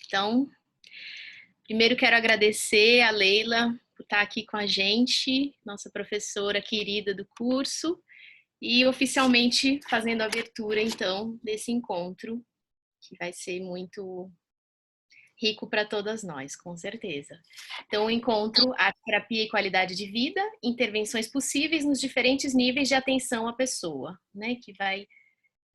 Então, primeiro quero agradecer a Leila por estar aqui com a gente, nossa professora querida do curso, e oficialmente fazendo a abertura, então, desse encontro, que vai ser muito rico para todas nós, com certeza. Então, o encontro Arte, Terapia e Qualidade de Vida, intervenções possíveis nos diferentes níveis de atenção à pessoa, né, que vai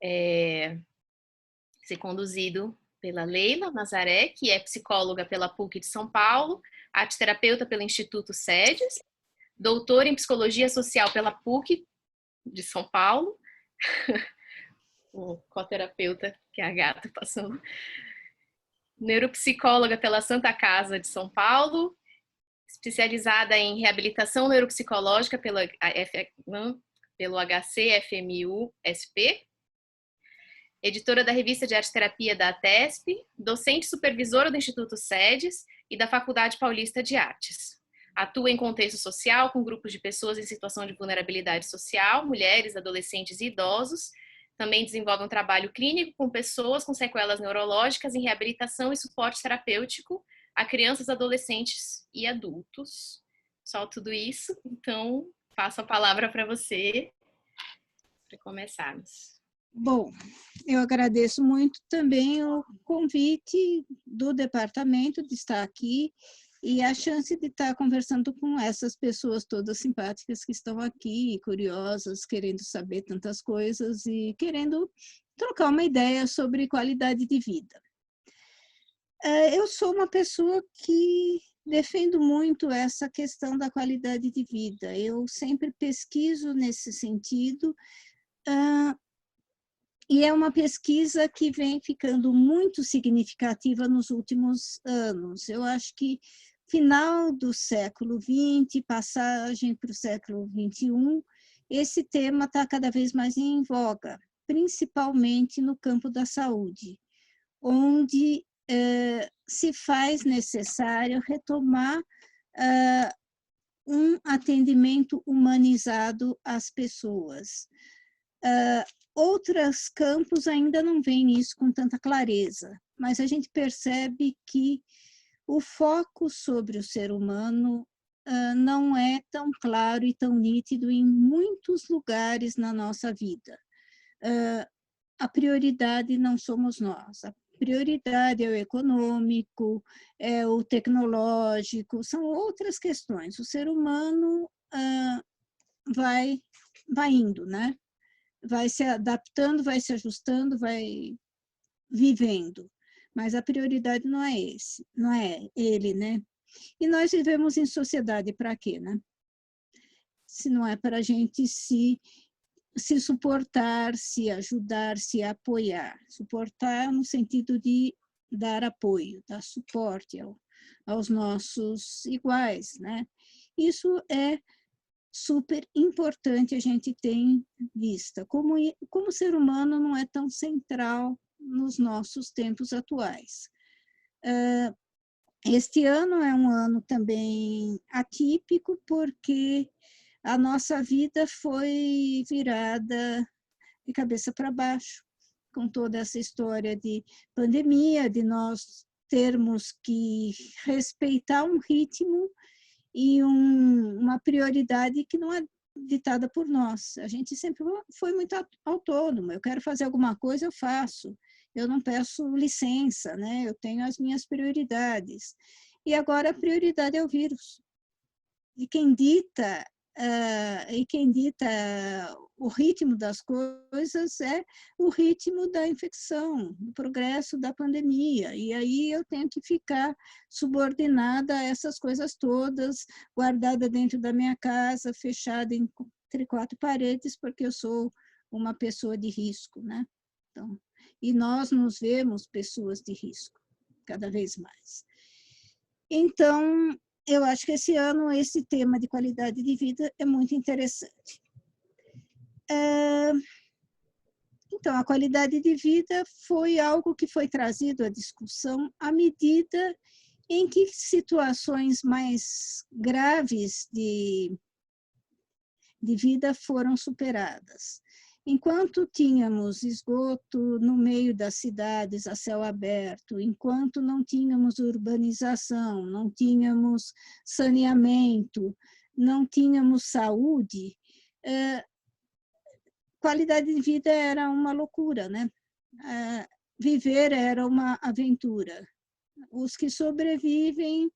ser conduzido pela Leila Nazaré, que é psicóloga pela PUC de São Paulo, arteterapeuta pelo Instituto SEDES, doutora em Psicologia Social pela PUC de São Paulo, o coterapeuta, que é a gata passando, neuropsicóloga pela Santa Casa de São Paulo, especializada em reabilitação neuropsicológica pelo HC-FMU-SP, editora da revista de arte terapia da ATESP, docente supervisora do Instituto SEDES e da Faculdade Paulista de Artes. Atua em contexto social com grupos de pessoas em situação de vulnerabilidade social, mulheres, adolescentes e idosos. Também desenvolve um trabalho clínico com pessoas com sequelas neurológicas em reabilitação e suporte terapêutico a crianças, adolescentes e adultos. Só tudo isso, então passo a palavra para você para começarmos. Bom, eu agradeço muito também o convite do departamento de estar aqui e a chance de estar conversando com essas pessoas todas simpáticas que estão aqui, curiosas, querendo saber tantas coisas e querendo trocar uma ideia sobre qualidade de vida. Eu sou uma pessoa que defendo muito essa questão da qualidade de vida. Eu sempre pesquiso nesse sentido, e é uma pesquisa que vem ficando muito significativa nos últimos anos. Eu acho que final do século XX, passagem para o século XXI, esse tema está cada vez mais em voga, principalmente no campo da saúde, onde se faz necessário retomar um atendimento humanizado às pessoas. Outros campos ainda não veem isso com tanta clareza, mas a gente percebe que o foco sobre o ser humano não é tão claro e tão nítido em muitos lugares na nossa vida. A prioridade não somos nós, a prioridade é o econômico, é o tecnológico, são outras questões. O ser humano vai indo, né? Vai se adaptando, vai se ajustando, vai vivendo. Mas a prioridade não é não é ele, né? E nós vivemos em sociedade para quê, né? Se não é para a gente se suportar, se ajudar, se apoiar. Suportar no sentido de dar apoio, dar suporte aos nossos iguais, né? Isso é super importante a gente ter em vista, como o ser humano não é tão central nos nossos tempos atuais. Este ano é um ano também atípico, porque a nossa vida foi virada de cabeça para baixo, com toda essa história de pandemia, de nós termos que respeitar um ritmo e uma prioridade que não é ditada por nós. A gente sempre foi muito autônomo. Eu quero fazer alguma coisa, eu faço. Eu não peço licença, né? Eu tenho as minhas prioridades. E agora a prioridade é o vírus. E quem dita o ritmo das coisas é o ritmo da infecção, do progresso da pandemia. E aí eu tenho que ficar subordinada a essas coisas todas, guardada dentro da minha casa, fechada entre quatro paredes, porque eu sou uma pessoa de risco, né? Então, e nós nos vemos pessoas de risco, cada vez mais. Então, eu acho que esse ano esse tema de qualidade de vida é muito interessante. Então, a qualidade de vida foi algo que foi trazido à discussão à medida em que situações mais graves de vida foram superadas. Enquanto tínhamos esgoto no meio das cidades a céu aberto, enquanto não tínhamos urbanização, não tínhamos saneamento, não tínhamos saúde, qualidade de vida era uma loucura, né? Viver era uma aventura. Os que sobrevivem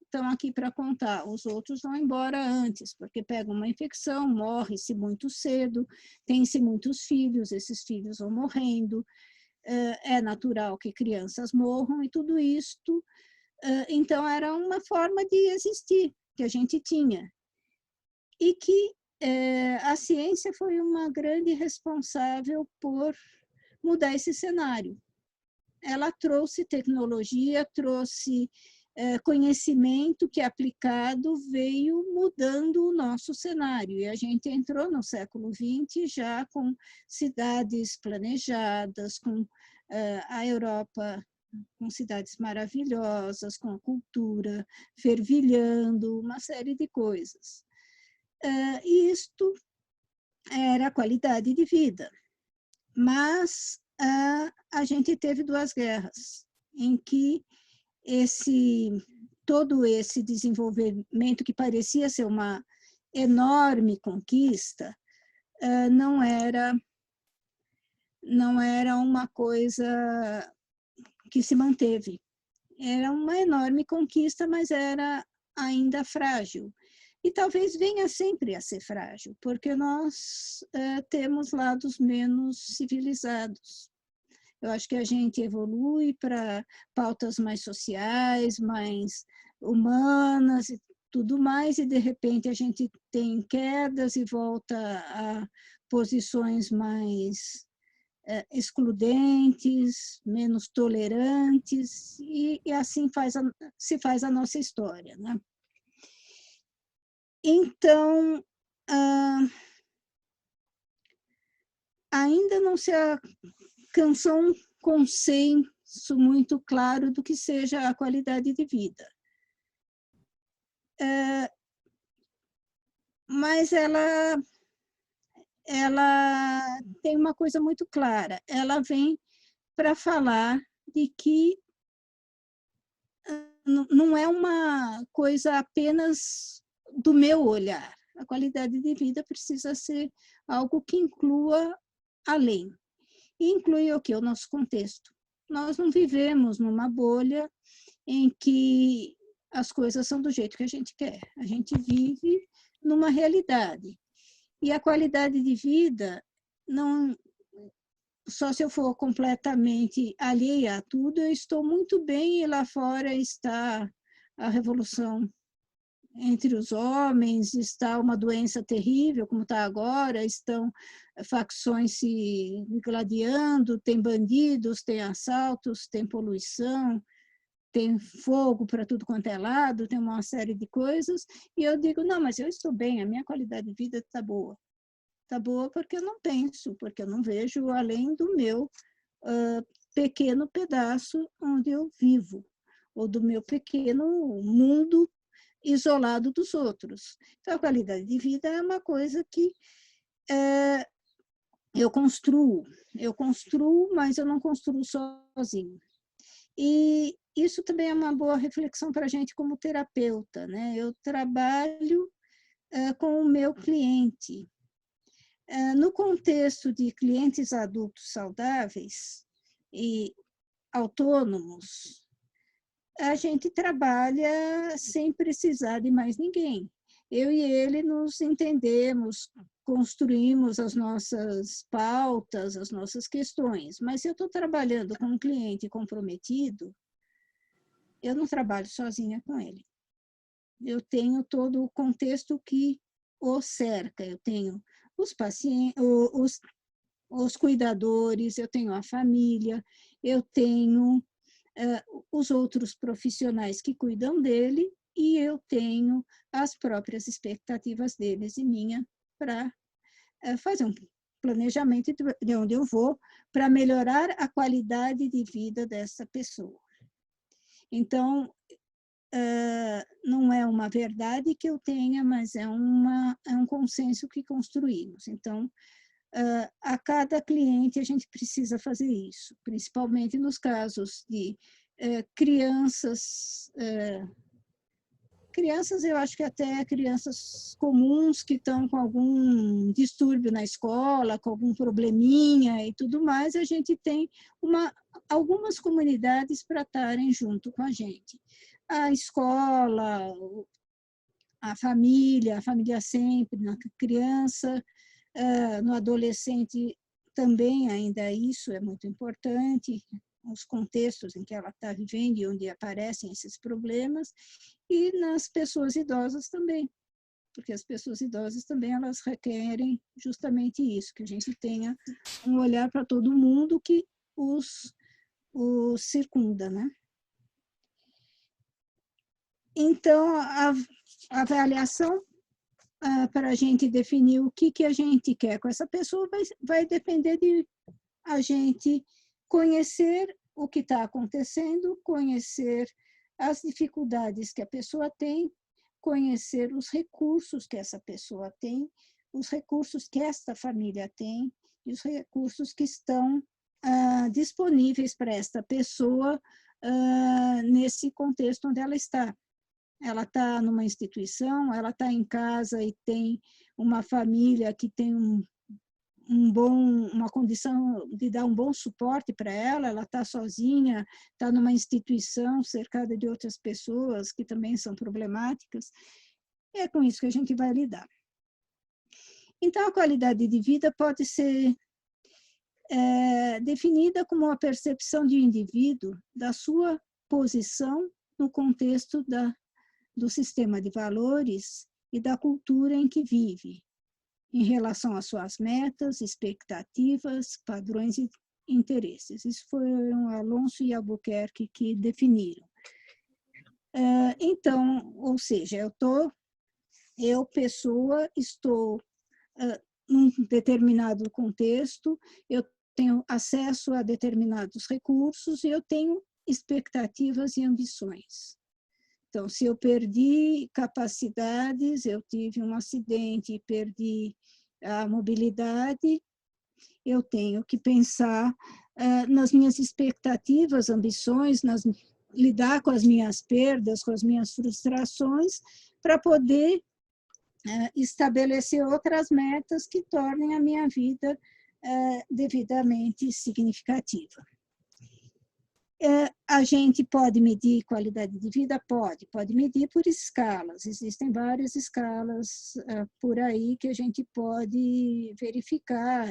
estão aqui para contar, os outros vão embora antes, porque pegam uma infecção, morre-se muito cedo, tem-se muitos filhos, esses filhos vão morrendo, é natural que crianças morram e tudo isto. Então, era uma forma de existir que a gente tinha. E que a ciência foi uma grande responsável por mudar esse cenário. Ela trouxe tecnologia, trouxe conhecimento que aplicado veio mudando o nosso cenário. E a gente entrou no século XX já com cidades planejadas, com a Europa com cidades maravilhosas, com a cultura fervilhando, uma série de coisas. E isto era a qualidade de vida. Mas a gente teve 2 guerras, em que todo esse desenvolvimento que parecia ser uma enorme conquista, não era uma coisa que se manteve. Era uma enorme conquista, mas era ainda frágil. E talvez venha sempre a ser frágil, porque nós temos lados menos civilizados. Eu acho que a gente evolui para pautas mais sociais, mais humanas e tudo mais, e de repente a gente tem quedas e volta a posições mais excludentes, menos tolerantes, e assim se faz a nossa história, né? Então, ainda não se alcançou um consenso muito claro do que seja a qualidade de vida. Mas ela tem uma coisa muito clara, ela vem para falar de que não é uma coisa apenas do meu olhar. A qualidade de vida precisa ser algo que inclua além. E inclui o quê? O nosso contexto. Nós não vivemos numa bolha em que as coisas são do jeito que a gente quer. A gente vive numa realidade. E a qualidade de vida, não, só se eu for completamente alheia a tudo, eu estou muito bem e lá fora está a revolução entre os homens, está uma doença terrível, como está agora, estão facções se gladiando, tem bandidos, tem assaltos, tem poluição, tem fogo para tudo quanto é lado, tem uma série de coisas, e eu digo, não, mas eu estou bem, a minha qualidade de vida está boa. Está boa porque eu não penso, porque eu não vejo além do meu pequeno pedaço onde eu vivo, ou do meu pequeno mundo isolado dos outros. Então, a qualidade de vida é uma coisa que eu construo, mas eu não construo sozinho. E isso também é uma boa reflexão para a gente como terapeuta, né? Eu trabalho com o meu cliente. No contexto de clientes adultos saudáveis e autônomos, a gente trabalha sem precisar de mais ninguém. Eu e ele nos entendemos, construímos as nossas pautas, as nossas questões. Mas se eu estou trabalhando com um cliente comprometido, eu não trabalho sozinha com ele. Eu tenho todo o contexto que o cerca. Eu tenho os pacientes, os cuidadores, eu tenho a família, eu tenho os outros profissionais que cuidam dele e eu tenho as próprias expectativas deles e minha para fazer um planejamento de onde eu vou para melhorar a qualidade de vida dessa pessoa. Então, não é uma verdade que eu tenha, mas é um consenso que construímos. Então, a cada cliente a gente precisa fazer isso, principalmente nos casos de crianças, eu acho que até crianças comuns que estão com algum distúrbio na escola, com algum probleminha e tudo mais, a gente tem algumas comunidades para estarem junto com a gente. A escola, a família sempre, na criança, no adolescente também ainda isso é muito importante, os contextos em que ela está vivendo e onde aparecem esses problemas, e nas pessoas idosas também, porque as pessoas idosas também elas requerem justamente isso, que a gente tenha um olhar para todo mundo que os circunda, né? Então, a avaliação para a gente definir o que a gente quer com essa pessoa vai depender de a gente conhecer o que está acontecendo, conhecer as dificuldades que a pessoa tem, conhecer os recursos que essa pessoa tem, os recursos que esta família tem e os recursos que estão disponíveis para esta pessoa nesse contexto onde ela está. Ela está numa instituição, ela está em casa e tem uma família que tem uma condição de dar um bom suporte para ela está sozinha, está numa instituição cercada de outras pessoas que também são problemáticas. É com isso que a gente vai lidar. Então, a qualidade de vida pode ser definida como a percepção de um indivíduo da sua posição no contexto do sistema de valores e da cultura em que vive, em relação às suas metas, expectativas, padrões e interesses. Isso foram Alonso e Albuquerque que definiram. Então, ou seja, eu pessoa, estou num determinado contexto, eu tenho acesso a determinados recursos e eu tenho expectativas e ambições. Então, se eu perdi capacidades, eu tive um acidente e perdi a mobilidade, eu tenho que pensar nas minhas expectativas, ambições, lidar com as minhas perdas, com as minhas frustrações, para poder estabelecer outras metas que tornem a minha vida devidamente significativa. A gente pode medir qualidade de vida? Pode medir por escalas. Existem várias escalas por aí que a gente pode verificar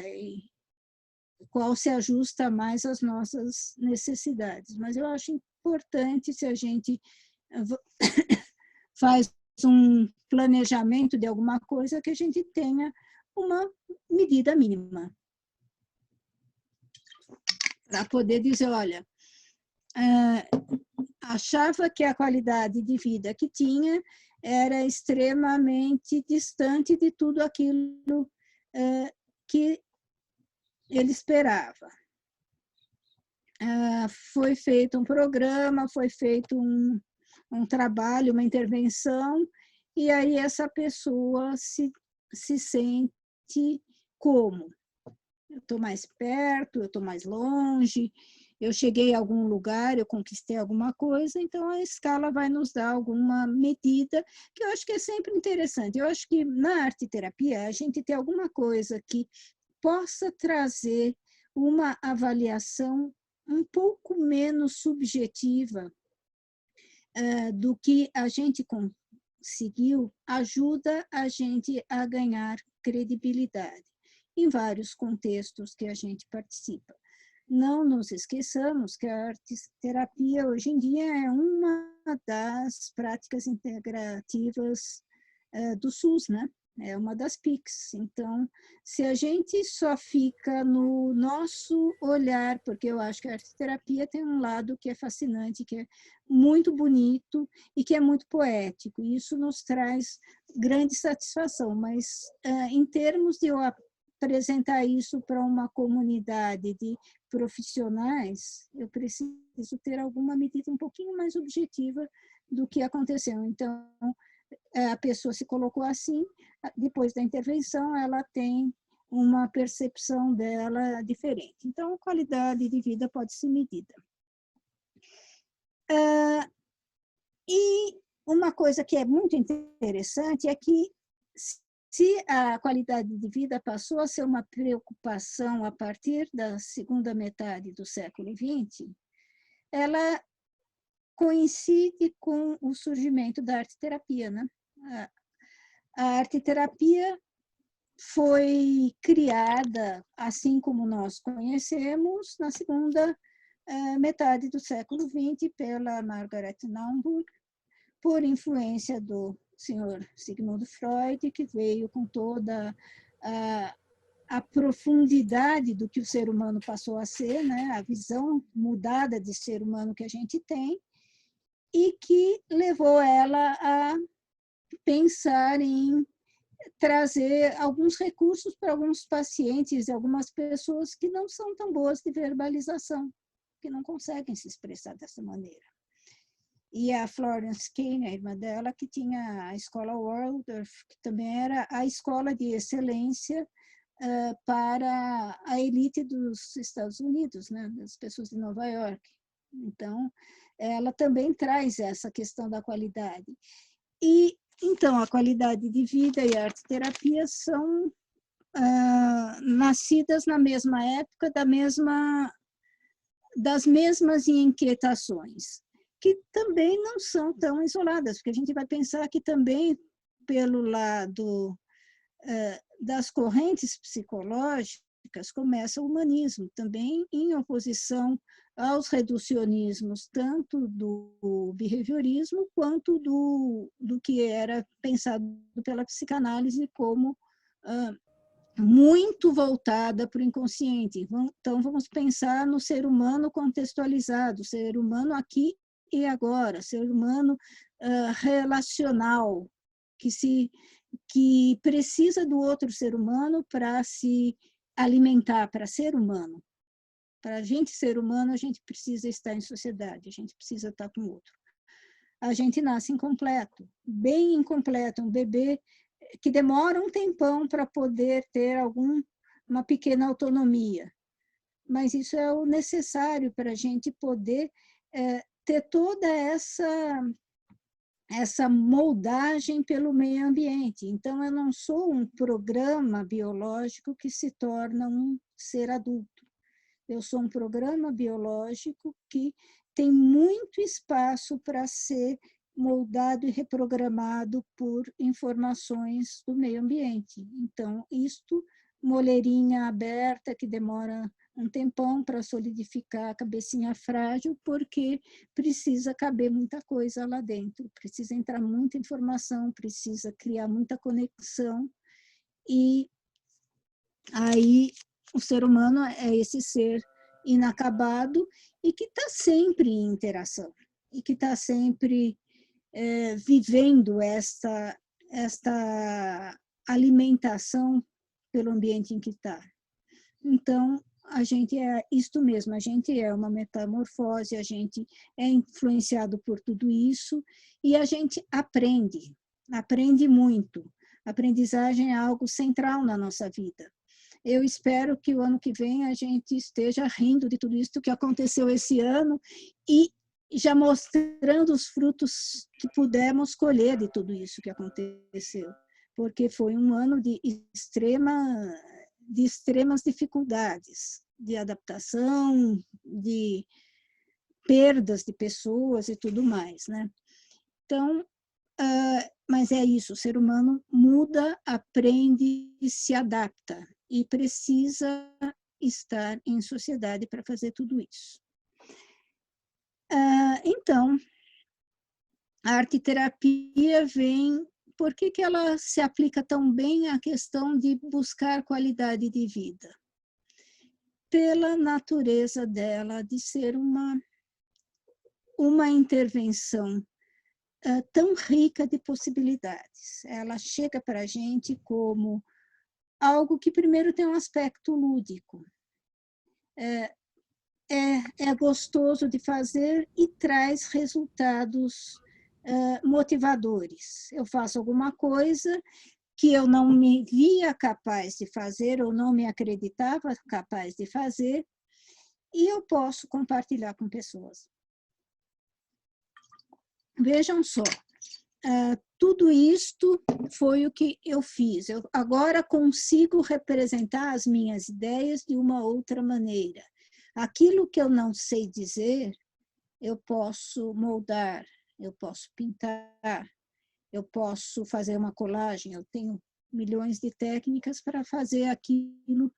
qual se ajusta mais às nossas necessidades. Mas eu acho importante, se a gente faz um planejamento de alguma coisa, que a gente tenha uma medida mínima para poder dizer, olha, achava que a qualidade de vida que tinha era extremamente distante de tudo aquilo que ele esperava. Foi feito um programa, foi feito um trabalho, uma intervenção, e aí essa pessoa se sente como? Eu estou mais perto, eu estou mais longe, eu cheguei a algum lugar, eu conquistei alguma coisa, então a escala vai nos dar alguma medida, que eu acho que é sempre interessante. Eu acho que na arte-terapia a gente tem alguma coisa que possa trazer uma avaliação um pouco menos subjetiva do que a gente conseguiu, ajuda a gente a ganhar credibilidade em vários contextos que a gente participa. Não nos esqueçamos que a arte-terapia hoje em dia é uma das práticas integrativas do SUS, né? É uma das PICs. Então, se a gente só fica no nosso olhar, porque eu acho que a arte-terapia tem um lado que é fascinante, que é muito bonito e que é muito poético, e isso nos traz grande satisfação, mas em termos de eu apresentar isso para uma comunidade de profissionais, eu preciso ter alguma medida um pouquinho mais objetiva do que aconteceu. Então, a pessoa se colocou assim, depois da intervenção, ela tem uma percepção dela diferente. Então, a qualidade de vida pode ser medida. E uma coisa que é muito interessante é que, se a qualidade de vida passou a ser uma preocupação a partir da segunda metade do século XX, ela coincide com o surgimento da arte-terapia, né? A arte-terapia foi criada, assim como nós conhecemos, na segunda metade do século XX pela Margaret Naumburg, por influência do senhor Sigmund Freud, que veio com toda a profundidade do que o ser humano passou a ser, né? A visão mudada de ser humano que a gente tem, e que levou ela a pensar em trazer alguns recursos para alguns pacientes e algumas pessoas que não são tão boas de verbalização, que não conseguem se expressar dessa maneira. E a Florence Kane, a irmã dela, que tinha a escola Waldorf, que também era a escola de excelência para a elite dos Estados Unidos, né, das pessoas de Nova York. Então, ela também traz essa questão da qualidade. E, então, a qualidade de vida e a arte-terapia são nascidas na mesma época, das mesmas inquietações, que também não são tão isoladas, porque a gente vai pensar que também, pelo lado das correntes psicológicas, começa o humanismo, também em oposição aos reducionismos, tanto do behaviorismo quanto do que era pensado pela psicanálise como muito voltada para o inconsciente. Então, vamos pensar no ser humano contextualizado, ser humano aqui e agora, ser humano relacional, que precisa do outro ser humano para se alimentar, para ser humano. Para a gente ser humano, a gente precisa estar em sociedade, a gente precisa estar com o outro. A gente nasce incompleto, bem incompleto, um bebê que demora um tempão para poder ter uma pequena autonomia. Mas isso é o necessário para a gente poder ter toda essa moldagem pelo meio ambiente. Então, eu não sou um programa biológico que se torna um ser adulto. Eu sou um programa biológico que tem muito espaço para ser moldado e reprogramado por informações do meio ambiente. Então, isto, moleirinha aberta, que demora um tempão para solidificar a cabecinha frágil, porque precisa caber muita coisa lá dentro, precisa entrar muita informação, precisa criar muita conexão, e aí o ser humano é esse ser inacabado e que está sempre em interação, e que está sempre vivendo esta alimentação pelo ambiente em que está. Então, a gente é isto mesmo, a gente é uma metamorfose, a gente é influenciado por tudo isso e a gente aprende muito. A aprendizagem é algo central na nossa vida. Eu espero que o ano que vem a gente esteja rindo de tudo isso que aconteceu esse ano e já mostrando os frutos que pudemos colher de tudo isso que aconteceu, porque foi um ano de extremas dificuldades, de adaptação, de perdas de pessoas e tudo mais, né? Então, mas é isso, o ser humano muda, aprende e se adapta, e precisa estar em sociedade para fazer tudo isso. Então, a arte-terapia vem... Por que ela se aplica tão bem à questão de buscar qualidade de vida? Pela natureza dela de ser uma intervenção tão rica de possibilidades. Ela chega para a gente como algo que primeiro tem um aspecto lúdico. É gostoso de fazer e traz resultados motivadores. Eu faço alguma coisa que eu não me via capaz de fazer ou não me acreditava capaz de fazer, e eu posso compartilhar com pessoas. Vejam só, tudo isto foi o que eu fiz. Eu agora consigo representar as minhas ideias de uma outra maneira. Aquilo que eu não sei dizer, eu posso moldar, eu posso pintar, eu posso fazer uma colagem, eu tenho milhões de técnicas para fazer aquilo.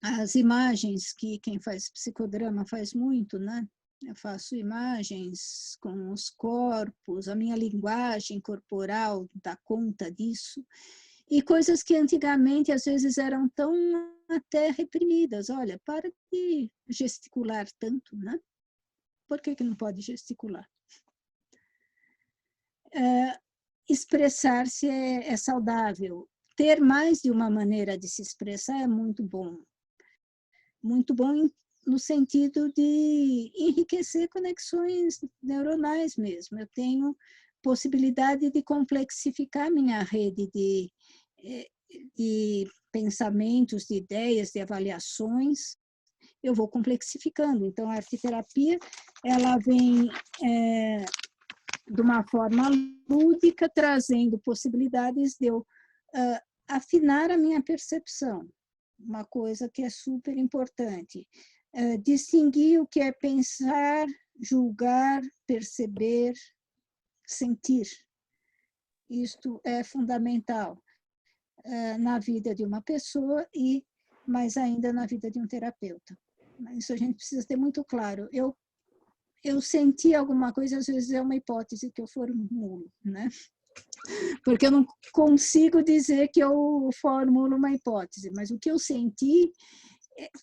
As imagens, que quem faz psicodrama faz muito, né? Eu faço imagens com os corpos, a minha linguagem corporal dá conta disso. E coisas que antigamente, às vezes, eram tão até reprimidas. Olha, para de gesticular tanto, né? Por que não pode gesticular? Expressar-se é saudável. Ter mais de uma maneira de se expressar é muito bom. Muito bom no sentido de enriquecer conexões neuronais mesmo. Eu tenho possibilidade de complexificar minha rede de pensamentos, de ideias, de avaliações. Eu vou complexificando. Então, a arteterapia, ela vem de uma forma lúdica, trazendo possibilidades de eu afinar a minha percepção. Uma coisa que é super importante. Distinguir o que é pensar, julgar, perceber, sentir. Isto é fundamental na vida de uma pessoa e mais ainda na vida de um terapeuta. Isso a gente precisa ter muito claro. Eu senti alguma coisa, às vezes é uma hipótese que eu formulo, né? Porque eu não consigo dizer que eu formulo uma hipótese, mas o que eu senti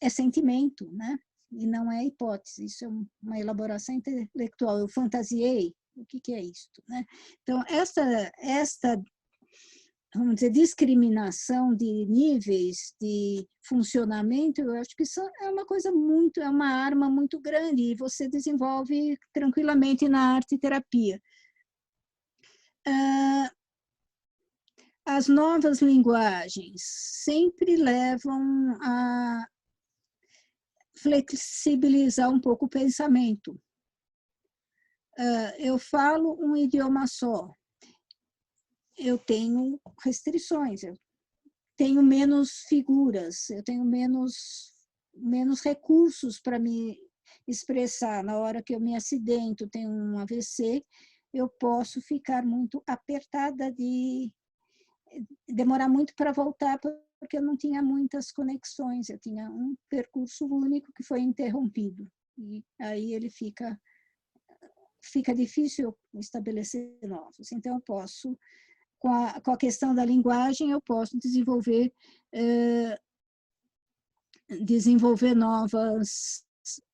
é sentimento, né? E não é hipótese, isso é uma elaboração intelectual. Eu fantasiei, o que é isto, né? Então, esta vamos dizer, discriminação de níveis de funcionamento, eu acho que isso é uma coisa muito, é uma arma muito grande e você desenvolve tranquilamente na arte-terapia. As novas linguagens sempre levam a flexibilizar um pouco o pensamento. Eu falo um idioma só. Eu tenho restrições, eu tenho menos figuras, eu tenho menos recursos para me expressar. Na hora que eu me acidento, tenho um AVC, eu posso ficar muito apertada de demorar muito para voltar, porque eu não tinha muitas conexões, eu tinha um percurso único que foi interrompido. E aí ele fica difícil estabelecer novos. Então, eu posso, com a questão da linguagem, eu posso desenvolver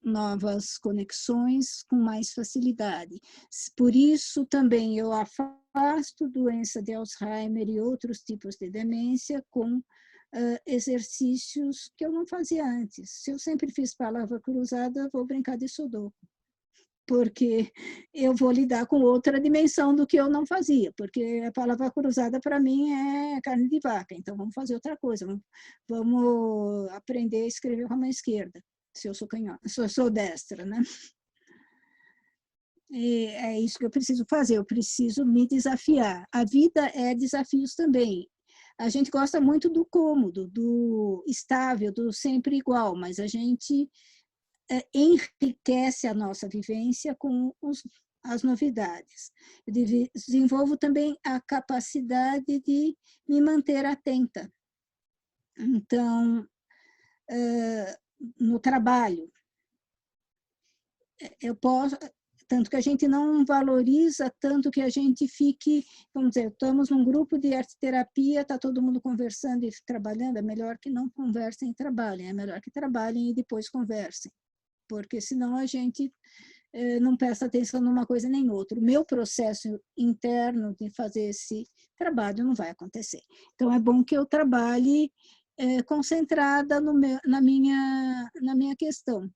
novas conexões com mais facilidade. Por isso, também eu afasto doença de Alzheimer e outros tipos de demência com exercícios que eu não fazia antes. Se eu sempre fiz palavra cruzada, vou brincar de sudoku, porque eu vou lidar com outra dimensão do que eu não fazia, porque a palavra cruzada para mim é carne de vaca, então vamos fazer outra coisa, vamos aprender a escrever com a mão esquerda, se eu sou canhota, se eu sou destra, né? E é isso que eu preciso fazer, eu preciso me desafiar. A vida é desafios também. A gente gosta muito do cômodo, do estável, do sempre igual, mas a gente enriquece a nossa vivência com as novidades. Eu desenvolvo também a capacidade de me manter atenta. Então, no trabalho, eu posso, tanto que a gente não valoriza tanto que a gente fique, vamos dizer, estamos num grupo de arte-terapia, está todo mundo conversando e trabalhando, é melhor que não conversem e trabalhem, é melhor que trabalhem e depois conversem, porque senão a gente não presta atenção numa coisa nem outra. O meu processo interno de fazer esse trabalho não vai acontecer. Então, é bom que eu trabalhe concentrada na minha questão.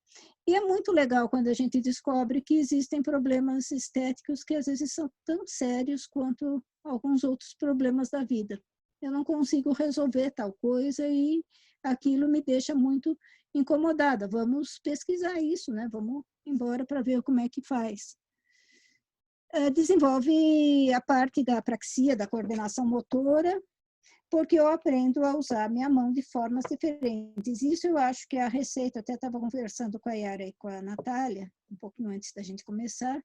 E é muito legal quando a gente descobre que existem problemas estéticos que às vezes são tão sérios quanto alguns outros problemas da vida. eu não consigo resolver tal coisa e aquilo me deixa muito incomodada. Vamos pesquisar isso, né? Vamos embora para ver como é que faz. Desenvolve a parte da apraxia, da coordenação motora, porque eu aprendo a usar minha mão de formas diferentes. Isso eu acho que é a receita, até estava conversando com a Yara e com a Natália, um pouquinho antes da gente começar,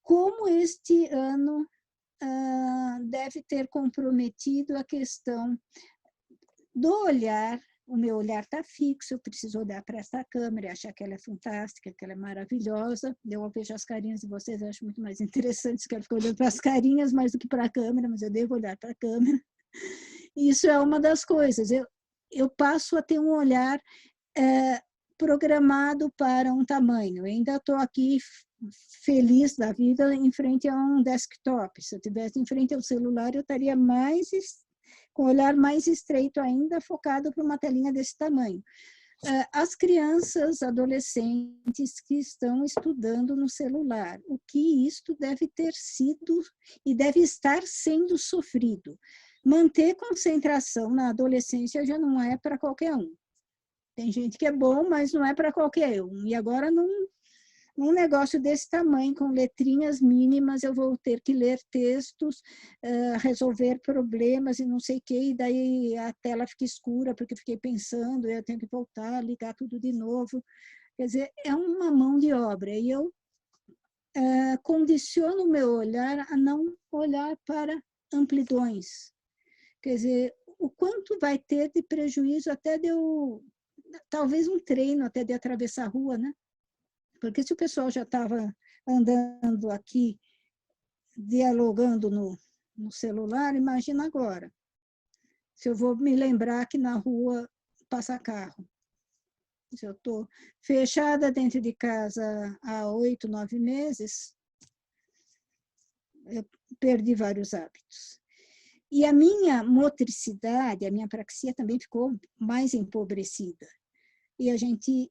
como este ano deve ter comprometido a questão do olhar. O meu olhar está fixo, eu preciso olhar para essa câmera e achar que ela é fantástica, que ela é maravilhosa. Eu vejo as carinhas de vocês, eu acho muito mais interessante, quero ficar olhando para as carinhas mais do que para a câmera, mas eu devo olhar para a câmera. Isso é uma das coisas. Eu passo a ter um olhar programado para um tamanho. Eu ainda estou aqui feliz da vida em frente a um desktop. Se eu estivesse em frente ao celular, eu estaria com o olhar mais estreito ainda, focado para uma telinha desse tamanho. As crianças, adolescentes que estão estudando no celular, o que isto deve ter sido e deve estar sendo sofrido. Manter concentração na adolescência já não é para qualquer um. Tem gente que é bom, mas não é para qualquer um. E agora, num negócio desse tamanho, com letrinhas mínimas, eu vou ter que ler textos, resolver problemas e não sei o quê, e daí a tela fica escura porque eu fiquei pensando, eu tenho que voltar, ligar tudo de novo. Quer dizer, é uma mão de obra. E eu condiciono o meu olhar a não olhar para amplidões. Quer dizer, o quanto vai ter de prejuízo até de eu... Talvez um treino até de atravessar a rua, né? Porque se o pessoal já estava andando aqui, dialogando no celular, imagina agora. Se eu vou me lembrar que na rua passa carro. Se eu estou fechada dentro de casa há 8, 9 meses, eu perdi vários hábitos. E a minha motricidade, a minha apraxia também ficou mais empobrecida. E a gente,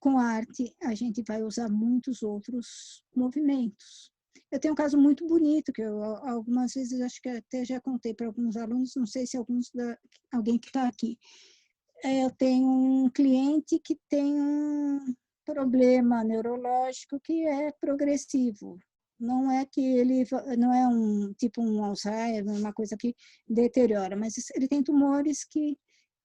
com a arte, a gente vai usar muitos outros movimentos. Eu tenho um caso muito bonito, que eu algumas vezes, acho que até já contei para alguns alunos, não sei se alguém que está aqui. Eu tenho um cliente que tem um problema neurológico que é progressivo. Não é que ele não é um Alzheimer, uma coisa que deteriora, mas ele tem tumores que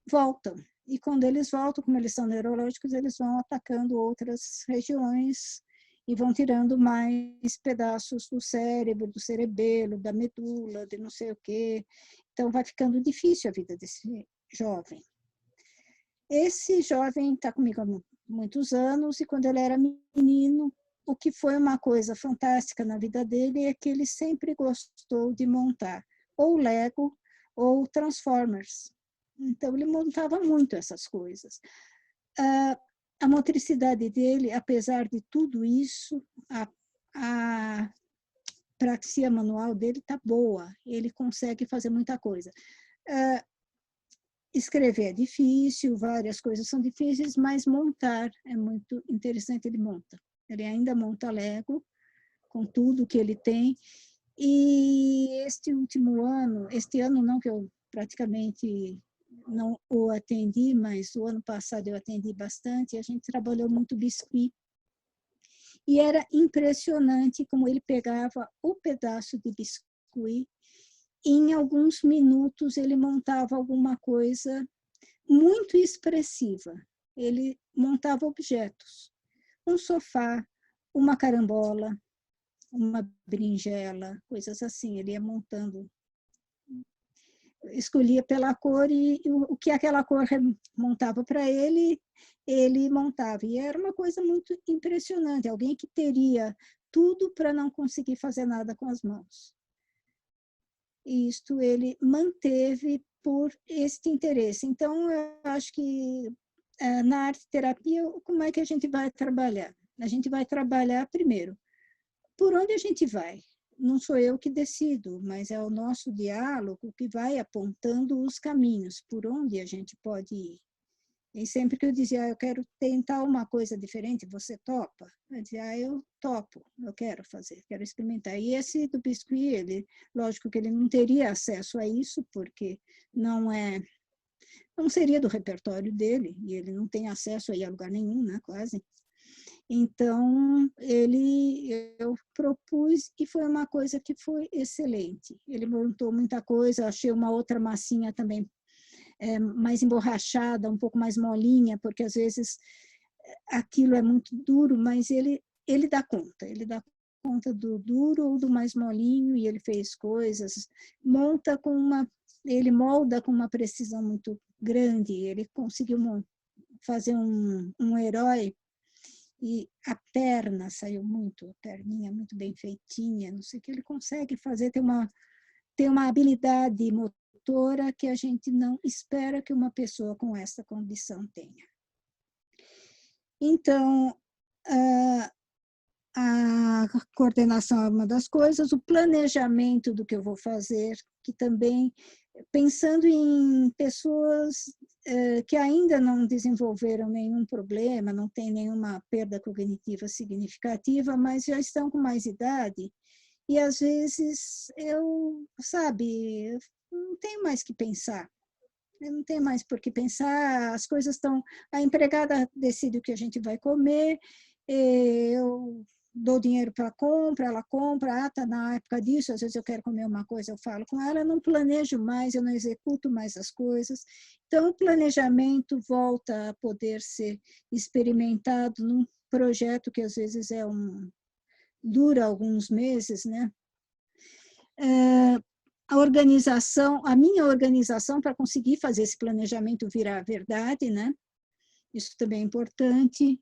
voltam. E quando eles voltam, como eles são neurológicos, eles vão atacando outras regiões e vão tirando mais pedaços do cérebro, do cerebelo, da medula, de não sei o quê. Então vai ficando difícil a vida desse jovem. Esse jovem está comigo há muitos anos e quando ele era menino, o que foi uma coisa fantástica na vida dele é que ele sempre gostou de montar ou Lego ou Transformers. Então, ele montava muito essas coisas. A motricidade dele, apesar de tudo isso, a praxia manual dele está boa, ele consegue fazer muita coisa. Escrever é difícil, várias coisas são difíceis, mas montar é muito interessante, ele monta. Ele ainda monta Lego, com tudo que ele tem. E este ano não, que eu praticamente não o atendi, mas o ano passado eu atendi bastante, a gente trabalhou muito biscuit. E era impressionante como ele pegava o pedaço de biscuit e em alguns minutos ele montava alguma coisa muito expressiva. Ele montava objetos. Um sofá, uma carambola, uma berinjela, coisas assim. Ele ia montando, escolhia pela cor e o que aquela cor montava para ele, ele montava. E era uma coisa muito impressionante, alguém que teria tudo para não conseguir fazer nada com as mãos. E isto ele manteve por este interesse. Então, eu acho que na arte-terapia, como é que a gente vai trabalhar? A gente vai trabalhar primeiro por onde a gente vai. Não sou eu que decido, mas é o nosso diálogo que vai apontando os caminhos, por onde a gente pode ir. E sempre que eu dizia, eu quero tentar uma coisa diferente, você topa? Eu dizia, eu topo, eu quero fazer, quero experimentar. E esse do biscuit, ele, lógico que ele não teria acesso a isso, porque não seria do repertório dele, e ele não tem acesso aí a lugar nenhum, né, quase. Então, eu propus e foi uma coisa que foi excelente. Ele montou muita coisa, achei uma outra massinha também mais emborrachada, um pouco mais molinha, porque às vezes aquilo é muito duro, mas ele dá conta do duro ou do mais molinho, e ele fez coisas, ele molda com uma precisão muito grande, ele conseguiu fazer um herói, e a perna saiu muito, a perninha muito bem feitinha, não sei o que ele consegue fazer, tem uma habilidade motora que a gente não espera que uma pessoa com essa condição tenha. Então, a coordenação é uma das coisas, o planejamento do que eu vou fazer, que também, pensando em pessoas que ainda não desenvolveram nenhum problema, não tem nenhuma perda cognitiva significativa, mas já estão com mais idade, e às vezes eu não tenho mais que pensar. Eu não tenho mais por que pensar, as coisas estão... A empregada decide o que a gente vai comer, eu dou dinheiro para compra, ela compra, está na época disso, às vezes eu quero comer uma coisa, eu falo com ela, eu não planejo mais, eu não executo mais as coisas. Então, o planejamento volta a poder ser experimentado num projeto que às vezes dura alguns meses, né? A minha organização para conseguir fazer esse planejamento virar verdade, né? Isso também é importante.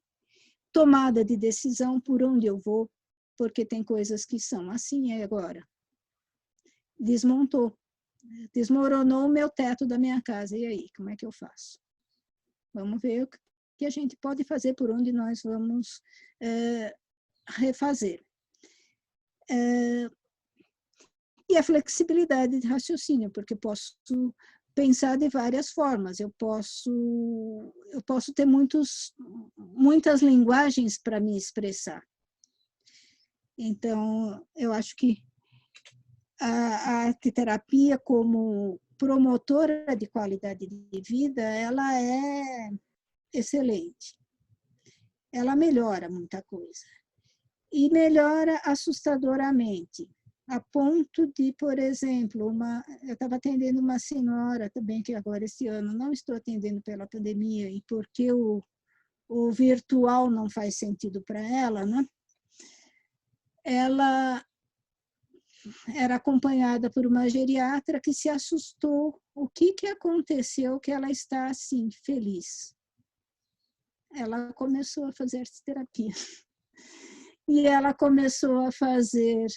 Tomada de decisão por onde eu vou, porque tem coisas que são assim agora. Desmoronou o meu teto da minha casa, e aí, como é que eu faço? Vamos ver o que a gente pode fazer, por onde nós vamos refazer. E a flexibilidade de raciocínio, porque posso pensar de várias formas, eu posso ter muitas linguagens para me expressar. Então, eu acho que a arteterapia, como promotora de qualidade de vida, ela é excelente. Ela melhora muita coisa. E melhora assustadoramente, a ponto de, por exemplo, eu estava atendendo uma senhora também, que agora esse ano não estou atendendo pela pandemia, e porque o virtual não faz sentido para ela, né? Ela era acompanhada por uma geriatra que se assustou. O que aconteceu que ela está assim, feliz? Ela começou a fazer terapia. E ela começou a fazer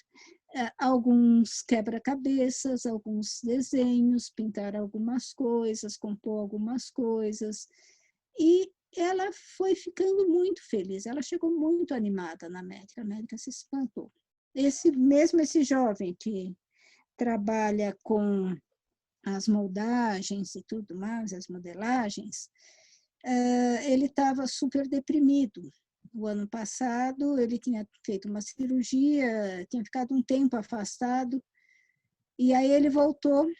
alguns quebra-cabeças, alguns desenhos, pintar algumas coisas, compor algumas coisas. E ela foi ficando muito feliz. Ela chegou muito animada na médica. A médica se espantou. Esse jovem que trabalha com as moldagens e tudo mais, as modelagens, ele estava super deprimido. O ano passado, ele tinha feito uma cirurgia, tinha ficado um tempo afastado, e aí ele voltou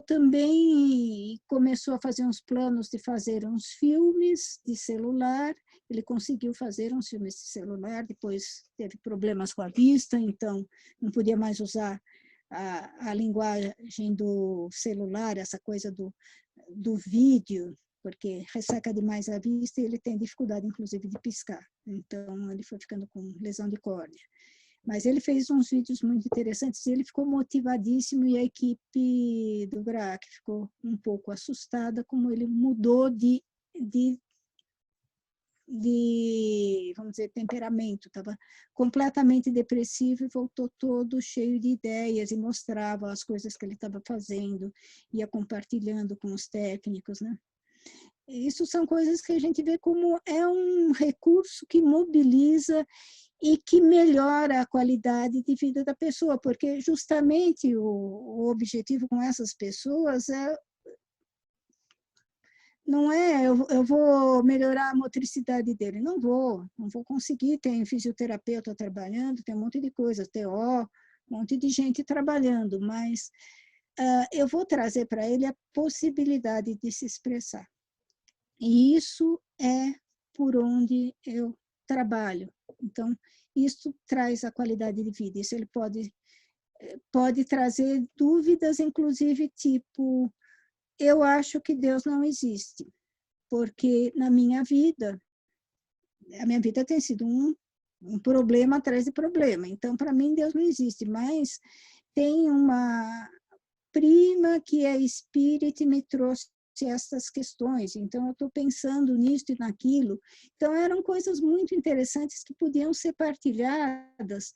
também, começou a fazer uns planos de fazer uns filmes de celular. Ele conseguiu fazer uns filmes de celular, depois teve problemas com a vista, então não podia mais usar a linguagem do celular, essa coisa do vídeo, porque ressaca demais a vista e ele tem dificuldade, inclusive, de piscar. Então, ele foi ficando com lesão de córnea. Mas ele fez uns vídeos muito interessantes e ele ficou motivadíssimo, e a equipe do GRAAC ficou um pouco assustada como ele mudou de vamos dizer, temperamento. Estava completamente depressivo e voltou todo cheio de ideias e mostrava as coisas que ele estava fazendo, ia compartilhando com os técnicos, né? Isso são coisas que a gente vê como é um recurso que mobiliza e que melhora a qualidade de vida da pessoa, porque justamente o objetivo com essas pessoas é não é, eu vou melhorar a motricidade dele. Não vou conseguir. Tem fisioterapeuta trabalhando, tem um monte de coisa, TO, um monte de gente trabalhando, mas eu vou trazer para ele a possibilidade de se expressar. E isso é por onde eu trabalho. Então, isso traz a qualidade de vida. Isso ele pode trazer dúvidas, inclusive, tipo, eu acho que Deus não existe, porque na minha vida, a minha vida tem sido um problema atrás de problema. Então, para mim, Deus não existe, mas tem uma prima que é espírita e me trouxe essas questões. Então, eu estou pensando nisso e naquilo. Então, eram coisas muito interessantes que podiam ser partilhadas,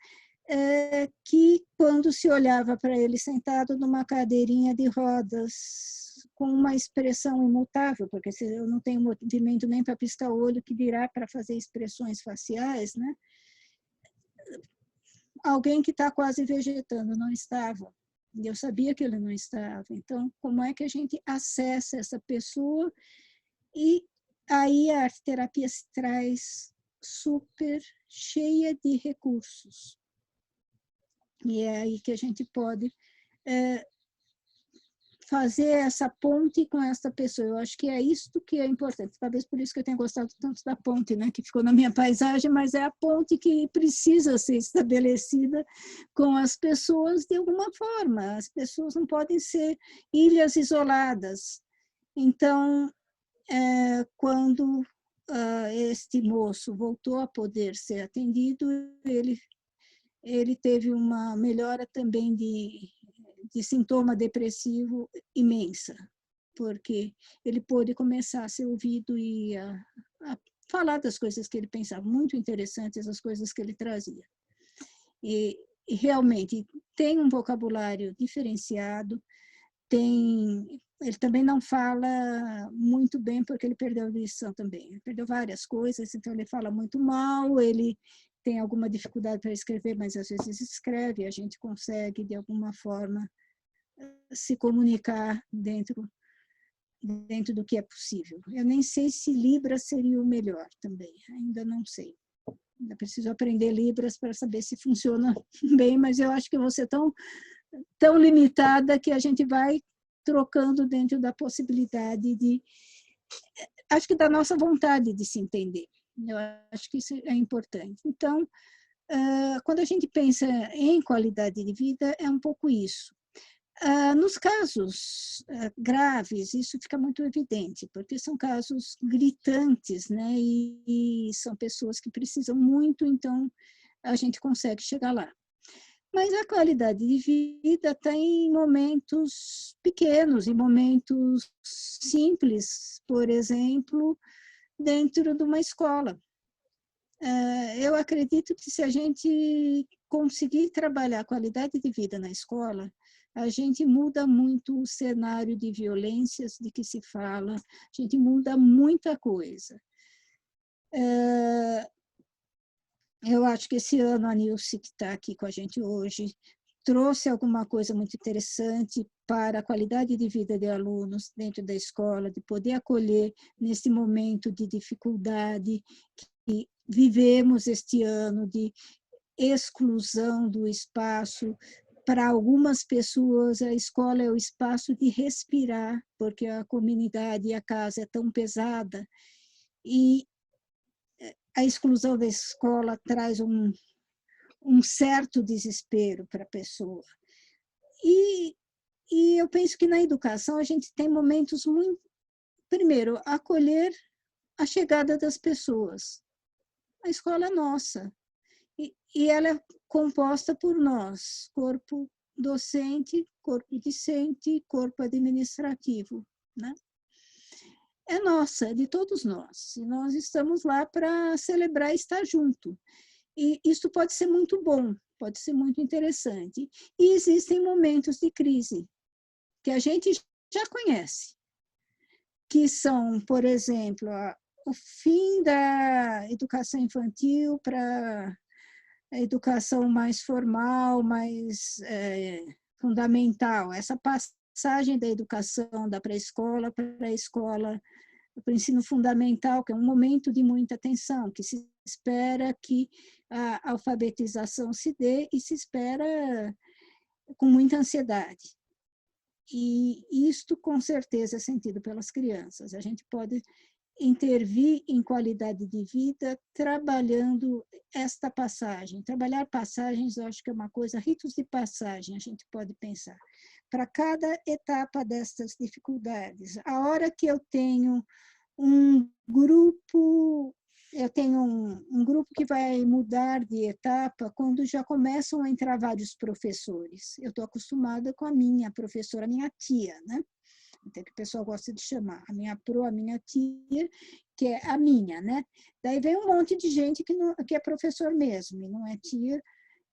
que quando se olhava para ele sentado numa cadeirinha de rodas, com uma expressão imutável, porque se eu não tenho movimento nem para piscar o olho, que dirá para fazer expressões faciais, né? Alguém que está quase vegetando, não estava. E eu sabia que ele não estava. Então, como é que a gente acessa essa pessoa? E aí a arte terapia se traz super cheia de recursos. E é aí que a gente pode fazer essa ponte com essa pessoa. Eu acho que é isso que é importante. Talvez por isso que eu tenha gostado tanto da ponte, né, que ficou na minha paisagem, mas é a ponte que precisa ser estabelecida com as pessoas de alguma forma. As pessoas não podem ser ilhas isoladas. Então, quando este moço voltou a poder ser atendido, ele teve uma melhora também de sintoma depressivo imensa, porque ele pôde começar a ser ouvido e a falar das coisas que ele pensava, muito interessantes as coisas que ele trazia. E realmente tem um vocabulário diferenciado, ele também não fala muito bem porque ele perdeu a audição também, ele perdeu várias coisas, então ele fala muito mal, ele tem alguma dificuldade para escrever, mas às vezes escreve, a gente consegue de alguma forma se comunicar dentro do que é possível. Eu nem sei se Libras seria o melhor também, ainda não sei. Ainda preciso aprender Libras para saber se funciona bem, mas eu acho que eu vou ser tão limitada que a gente vai trocando dentro da possibilidade acho que da nossa vontade de se entender. Eu acho que isso é importante. Então, quando a gente pensa em qualidade de vida, é um pouco isso. Nos casos graves, isso fica muito evidente, porque são casos gritantes, né? E são pessoas que precisam muito, então a gente consegue chegar lá. Mas a qualidade de vida está em momentos pequenos, em momentos simples, por exemplo, dentro de uma escola. Eu acredito que se a gente conseguir trabalhar a qualidade de vida na escola, a gente muda muito o cenário de violências de que se fala, a gente muda muita coisa. Eu acho que esse ano a Nilce, que está aqui com a gente hoje, trouxe alguma coisa muito interessante para a qualidade de vida de alunos dentro da escola, de poder acolher nesse momento de dificuldade que vivemos este ano, de exclusão do espaço. Para algumas pessoas, a escola é o espaço de respirar, porque a comunidade e a casa é tão pesada, e a exclusão da escola traz um certo desespero para a pessoa. E eu penso que na educação a gente tem momentos muito... Primeiro, acolher a chegada das pessoas. A escola é nossa. E ela é composta por nós, corpo docente, corpo discente, corpo administrativo, né? É nossa, é de todos nós. E nós estamos lá para celebrar e estar junto. E isso pode ser muito bom, pode ser muito interessante. E existem momentos de crise que a gente já conhece, que são, por exemplo, o fim da educação infantil para a educação mais formal, mais fundamental, essa passagem da educação da pré-escola para a escola para o ensino fundamental, que é um momento de muita tensão, que se espera que a alfabetização se dê e se espera com muita ansiedade. E isto, com certeza, é sentido pelas crianças. A gente pode intervir em qualidade de vida trabalhando esta passagem. Trabalhar passagens, eu acho que é uma coisa, ritos de passagem, a gente pode pensar. Para cada etapa destas dificuldades. A hora que eu tenho um grupo, um grupo que vai mudar de etapa quando já começam a entrar vários professores. Eu estou acostumada com a minha professora, a minha tia, né? Até que o pessoal gosta de chamar, a minha a minha tia, que é a minha, né? Daí vem um monte de gente que é professor mesmo, e não é tia,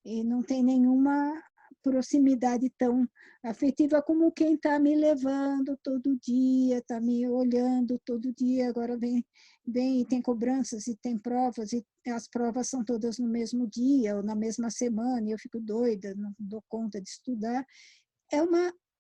e não tem nenhuma proximidade tão afetiva como quem está me levando todo dia, está me olhando todo dia, agora vem e tem cobranças e tem provas, e as provas são todas no mesmo dia ou na mesma semana, e eu fico doida, não dou conta de estudar.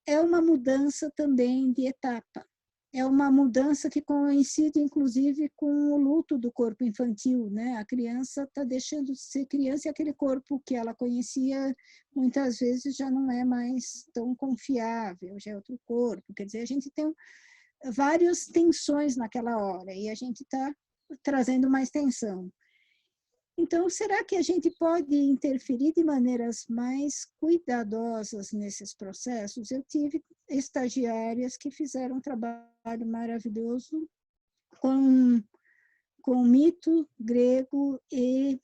É uma mudança também de etapa. É uma mudança que coincide, inclusive, com o luto do corpo infantil, né? A criança está deixando de ser criança e aquele corpo que ela conhecia, muitas vezes, já não é mais tão confiável, já é outro corpo. Quer dizer, a gente tem várias tensões naquela hora e a gente está trazendo mais tensão. Então, será que a gente pode interferir de maneiras mais cuidadosas nesses processos? Eu tive estagiárias que fizeram um trabalho maravilhoso com mito grego e,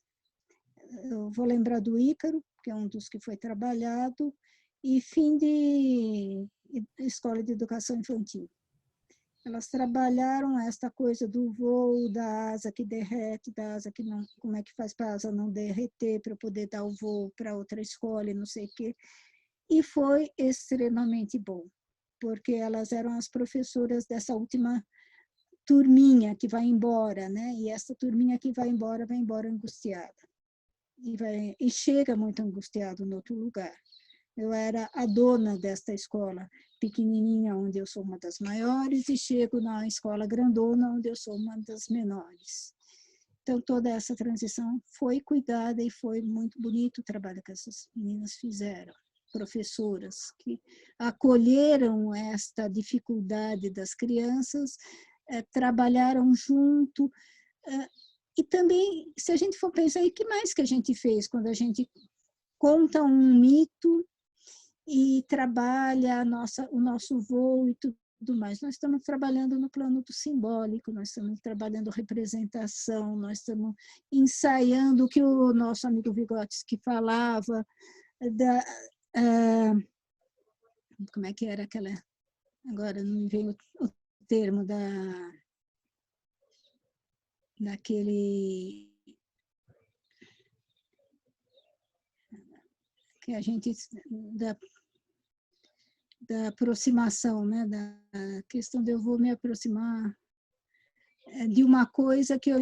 eu vou lembrar do Ícaro, que é um dos que foi trabalhado, e fim de escola de educação infantil. Elas trabalharam esta coisa do voo, da asa que derrete, da asa que não... Como é que faz para a asa não derreter, para poder dar o voo para outra escola e não sei o quê. E foi extremamente bom, porque elas eram as professoras dessa última turminha que vai embora, né? E essa turminha que vai embora angustiada. E chega muito angustiado no outro lugar. Eu era a dona desta escola pequenininha, onde eu sou uma das maiores, e chego na escola grandona, onde eu sou uma das menores. Então, toda essa transição foi cuidada e foi muito bonito o trabalho que essas meninas fizeram. Professoras que acolheram esta dificuldade das crianças, trabalharam junto. E também, se a gente for pensar, e que mais que a gente fez quando a gente conta um mito e trabalha o nosso voo e tudo mais. Nós estamos trabalhando no plano do simbólico, nós estamos trabalhando representação, nós estamos ensaiando o que o nosso amigo Vygotsky falava, como é que era aquela... Agora não me vem o termo daquele... que a gente... da aproximação, né? Da questão de eu vou me aproximar de uma coisa que eu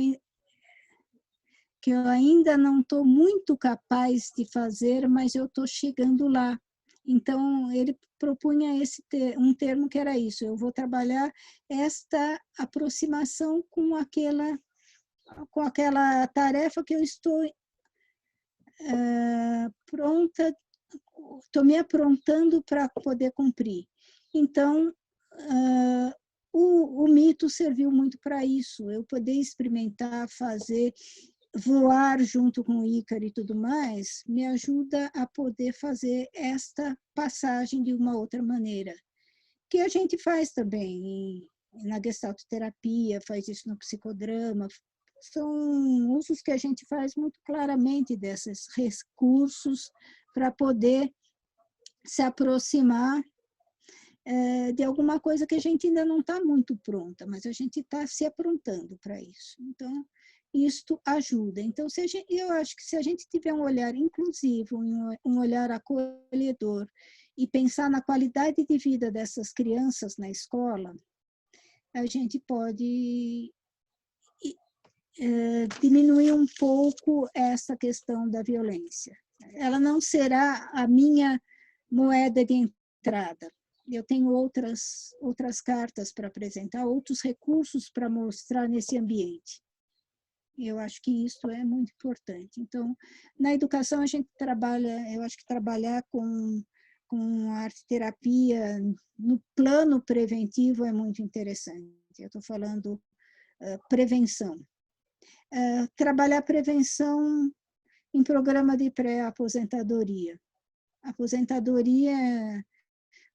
ainda não estou muito capaz de fazer, mas eu estou chegando lá. Então, ele propunha um termo que era isso, eu vou trabalhar esta aproximação com aquela tarefa que eu estou pronta, estou me aprontando para poder cumprir. Então, o mito serviu muito para isso, eu poder experimentar, fazer, voar junto com o Ícaro e tudo mais, me ajuda a poder fazer esta passagem de uma outra maneira, que a gente faz também na gestaltoterapia, faz isso no psicodrama, são usos que a gente faz muito claramente desses recursos para poder se aproximar de alguma coisa que a gente ainda não está muito pronta, mas a gente está se aprontando para isso. Então, isto ajuda. Então, eu acho que se a gente tiver um olhar inclusivo, um olhar acolhedor, e pensar na qualidade de vida dessas crianças na escola, a gente pode diminuir um pouco essa questão da violência. Ela não será a minha moeda de entrada, eu tenho outras cartas para apresentar, outros recursos para mostrar nesse ambiente. Eu acho que isso é muito importante. Então, na educação, a gente trabalha, eu acho que trabalhar com arte-terapia no plano preventivo é muito interessante. Eu estou falando prevenção. Trabalhar prevenção em programa de pré-aposentadoria. Aposentadoria,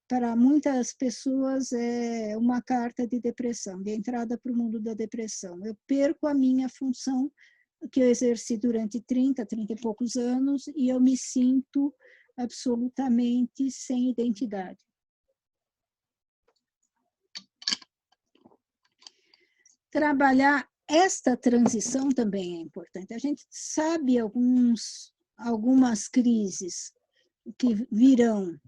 para muitas pessoas, é uma carta de depressão, de entrada para o mundo da depressão. Eu perco a minha função que eu exerci durante 30 e poucos anos e eu me sinto absolutamente sem identidade. Trabalhar esta transição também é importante. A gente sabe algumas crises que virão.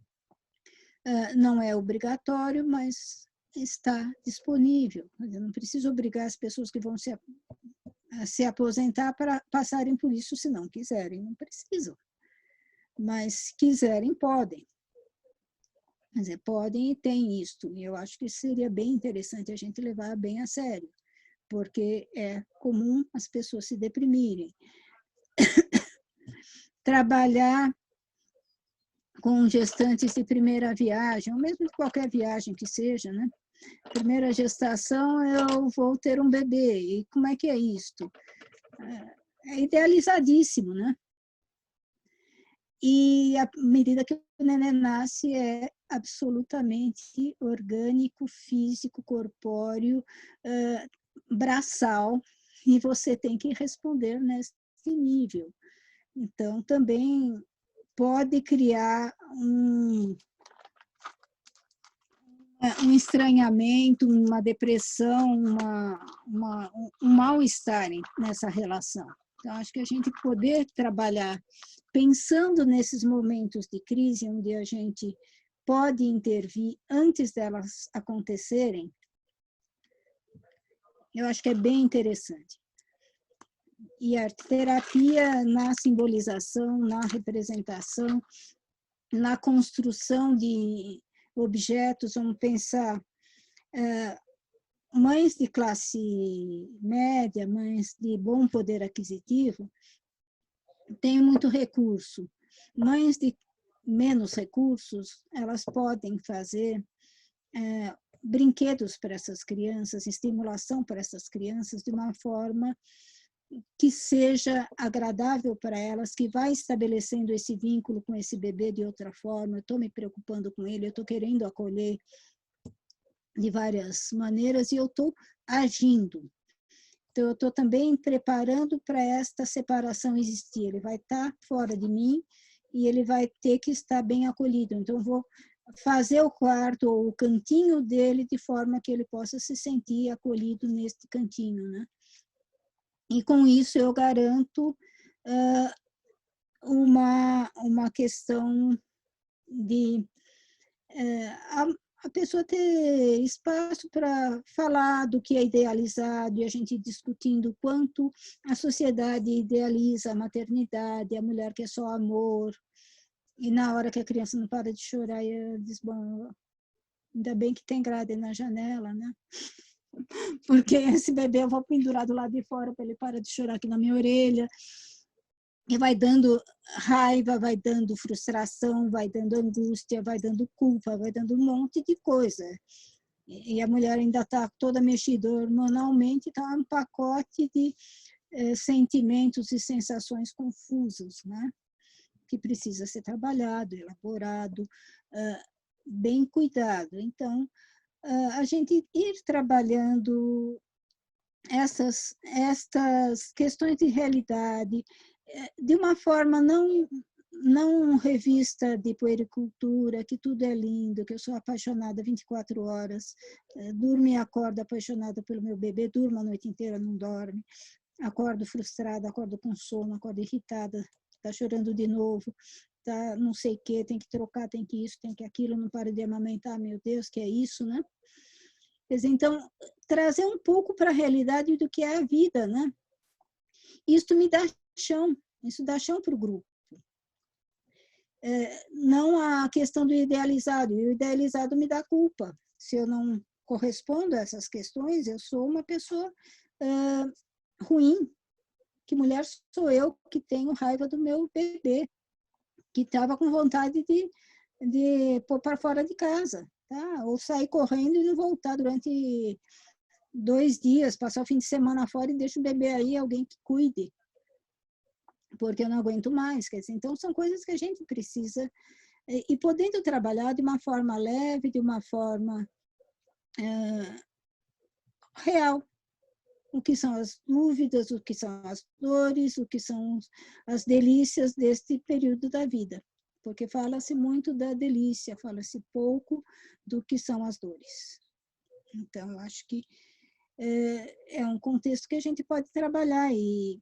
Não é obrigatório, mas está disponível. Eu não preciso obrigar as pessoas que vão se aposentar para passarem por isso, se não quiserem, não precisam. Mas se quiserem, podem. Quer dizer, podem e têm isto. E eu acho que seria bem interessante a gente levar bem a sério, porque é comum as pessoas se deprimirem. Trabalhar com gestantes de primeira viagem, ou mesmo de qualquer viagem que seja, né? Primeira gestação, eu vou ter um bebê. E como é que é isto? É idealizadíssimo, né? E à medida que o neném nasce, é absolutamente orgânico, físico, corpóreo, braçal, e você tem que responder nesse nível. Então, também pode criar um estranhamento, uma depressão, um mal-estar nessa relação. Então, acho que a gente poder trabalhar pensando nesses momentos de crise, onde a gente pode intervir antes delas acontecerem, eu acho que é bem interessante. E a arte-terapia na simbolização, na representação, na construção de objetos, vamos pensar, mães de classe média, mães de bom poder aquisitivo, têm muito recurso. Mães de menos recursos, elas podem fazer brinquedos para essas crianças, estimulação para essas crianças de uma forma que seja agradável para elas, que vai estabelecendo esse vínculo com esse bebê de outra forma. Eu estou me preocupando com ele, eu estou querendo acolher de várias maneiras e eu estou agindo. Então, eu estou também preparando para esta separação existir. Ele vai estar fora de mim e ele vai ter que estar bem acolhido. Então, eu vou fazer o quarto ou o cantinho dele de forma que ele possa se sentir acolhido neste cantinho, né? E com isso eu garanto uma questão de a pessoa ter espaço para falar do que é idealizado e a gente discutindo quanto a sociedade idealiza a maternidade, a mulher quer só amor, e na hora que a criança não para de chorar, diz, bom, ainda bem que tem grade na janela, né? Porque esse bebê eu vou pendurar do lado de fora para ele parar de chorar aqui na minha orelha. E vai dando raiva, vai dando frustração, vai dando angústia, vai dando culpa, vai dando um monte de coisa. E a mulher ainda está toda mexida hormonalmente, está um pacote de sentimentos e sensações confusos, né? Que precisa ser trabalhado, elaborado, bem cuidado. Então, a gente ir trabalhando estas questões de realidade de uma forma não revista de puericultura, que tudo é lindo, que eu sou apaixonada 24 horas, durmo e acordo apaixonada pelo meu bebê, durmo a noite inteira, não dorme, acordo frustrada, acordo com sono, acordo irritada, está chorando de novo, tá não sei o que, tem que trocar, tem que isso, tem que aquilo, não para de amamentar, meu Deus, que é isso, né? Então, trazer um pouco para a realidade do que é a vida, né? Isso me dá chão, isso dá chão para o grupo. não a questão do idealizado. E o idealizado me dá culpa. Se eu não correspondo a essas questões, eu sou uma pessoa ruim. Que mulher sou eu que tenho raiva do meu bebê, que estava com vontade de pôr para fora de casa, tá? Ou sair correndo e não voltar durante 2 dias, passar o fim de semana fora e deixa o bebê aí, alguém que cuide, porque eu não aguento mais. Quer dizer, então, são coisas que a gente precisa, e podendo trabalhar de uma forma leve, de uma forma real, o que são as dúvidas, o que são as dores, o que são as delícias deste período da vida. Porque fala-se muito da delícia, fala-se pouco do que são as dores. Então, eu acho que é um contexto que a gente pode trabalhar e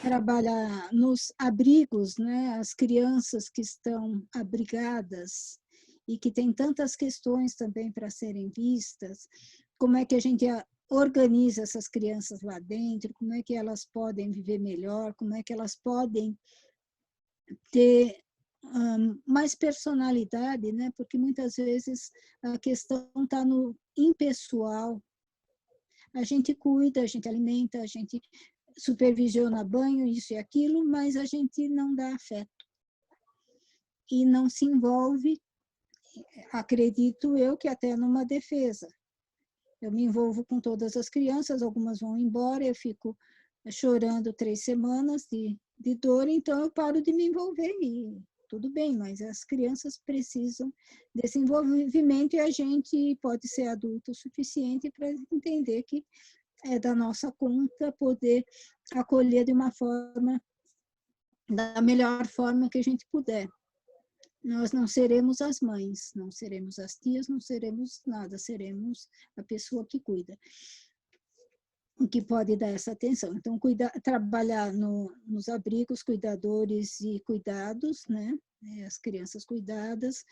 trabalhar nos abrigos, né? As crianças que estão abrigadas e que têm tantas questões também para serem vistas, como é que a gente organiza essas crianças lá dentro, como é que elas podem viver melhor, como é que elas podem ter mais personalidade, né? Porque muitas vezes a questão está no impessoal. A gente cuida, a gente alimenta, a gente supervisiona banho, isso e aquilo, mas a gente não dá afeto. E não se envolve, acredito eu, que até numa defesa. Eu me envolvo com todas as crianças, algumas vão embora, eu fico chorando 3 semanas de dor, então eu paro de me envolver e tudo bem, mas as crianças precisam desse envolvimento e a gente pode ser adulto o suficiente para entender que é da nossa conta poder acolher de uma forma, da melhor forma que a gente puder. Nós não seremos as mães, não seremos as tias, não seremos nada, seremos a pessoa que cuida, que pode dar essa atenção. Então, trabalhar nos abrigos, cuidadores e cuidados, né? As crianças cuidadas,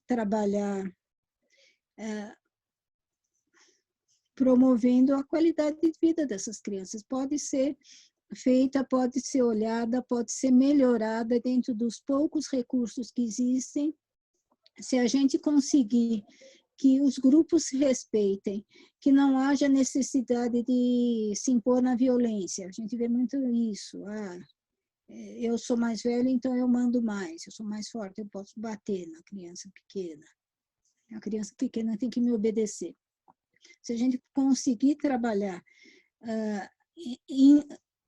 trabalhar promovendo a qualidade de vida dessas crianças. Pode ser feita, pode ser olhada, pode ser melhorada dentro dos poucos recursos que existem, se a gente conseguir que os grupos se respeitem, que não haja necessidade de se impor na violência. A gente vê muito isso. Eu sou mais velha, então eu mando mais. Eu sou mais forte, eu posso bater na criança pequena. A criança pequena tem que me obedecer. Se a gente conseguir trabalhar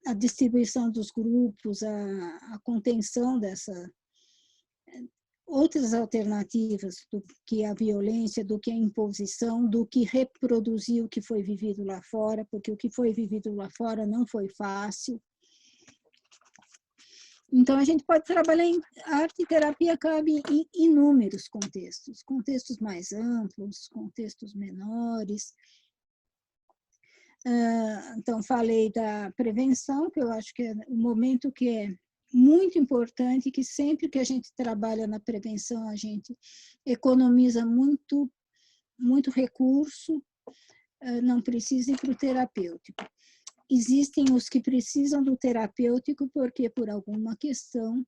a distribuição dos grupos, a contenção dessa outras alternativas do que a violência, do que a imposição, do que reproduzir o que foi vivido lá fora, porque o que foi vivido lá fora não foi fácil. Então, a gente pode trabalhar em arte e terapia, cabe em inúmeros contextos, contextos mais amplos, contextos menores. Então, falei da prevenção, que eu acho que é um momento que é muito importante, que sempre que a gente trabalha na prevenção, a gente economiza muito, muito recurso, não precisa ir para o terapêutico. Existem os que precisam do terapêutico porque, por alguma questão,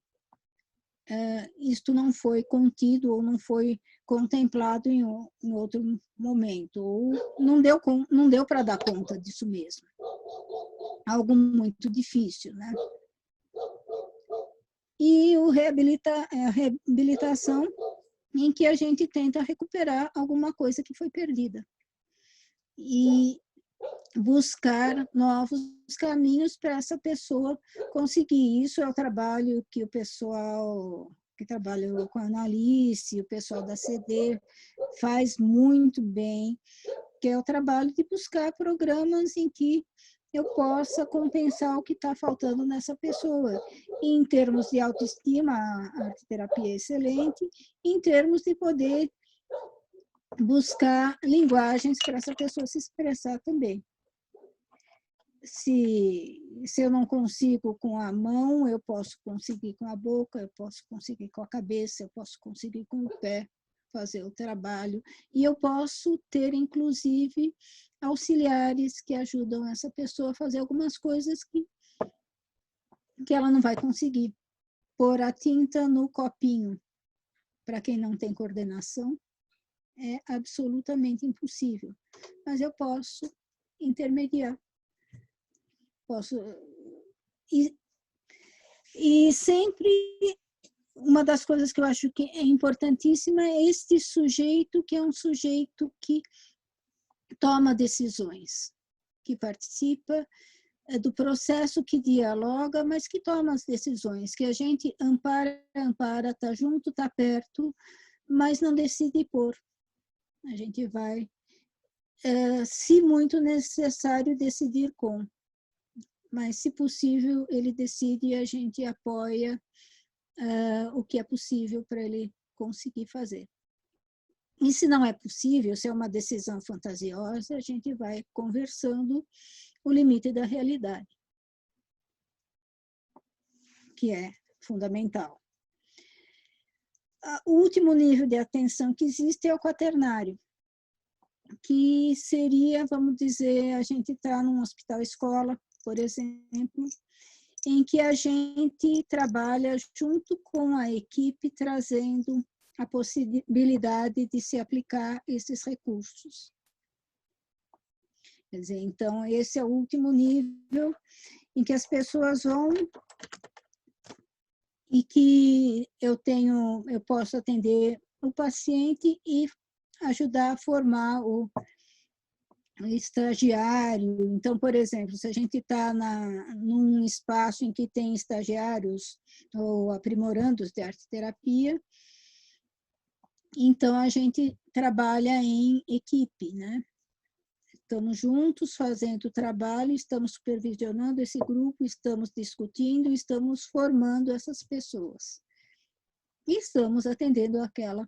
isto não foi contido ou não foi contemplado em outro momento, ou não deu para dar conta disso mesmo. Algo muito difícil, né? E a reabilitação, em que a gente tenta recuperar alguma coisa que foi perdida. E buscar novos caminhos para essa pessoa conseguir. Isso é o trabalho que o pessoal que trabalha com a Analice, o pessoal da CD, faz muito bem, que é o trabalho de buscar programas em que eu possa compensar o que está faltando nessa pessoa. Em termos de autoestima, a arte-terapia é excelente, em termos de poder buscar linguagens para essa pessoa se expressar também. Se eu não consigo com a mão, eu posso conseguir com a boca, eu posso conseguir com a cabeça, eu posso conseguir com o pé fazer o trabalho. E eu posso ter, inclusive, auxiliares que ajudam essa pessoa a fazer algumas coisas que ela não vai conseguir. pôr a tinta no copinho, para quem não tem coordenação, é absolutamente impossível. Mas eu posso intermediar. Posso... E sempre, uma das coisas que eu acho que é importantíssima é este sujeito, que é um sujeito que toma decisões, que participa do processo, que dialoga, mas que toma as decisões, que a gente ampara, está junto, está perto, mas não decide por. A gente vai, se muito necessário, decidir com. Mas, se possível, ele decide e a gente apoia o que é possível para ele conseguir fazer. E se não é possível, se é uma decisão fantasiosa, a gente vai conversando o limite da realidade, que é fundamental. O último nível de atenção que existe é o quaternário, que seria, vamos dizer, a gente está num hospital-escola, por exemplo, em que a gente trabalha junto com a equipe, trazendo a possibilidade de se aplicar esses recursos. Quer dizer, então, esse é o último nível em que as pessoas vão e que eu posso atender o paciente e ajudar a formar o estagiário. Então, por exemplo, se a gente está num espaço em que tem estagiários ou aprimorandos de arte-terapia, então a gente trabalha em equipe, né? Estamos juntos fazendo o trabalho, estamos supervisionando esse grupo, estamos discutindo, estamos formando essas pessoas. E estamos atendendo aquela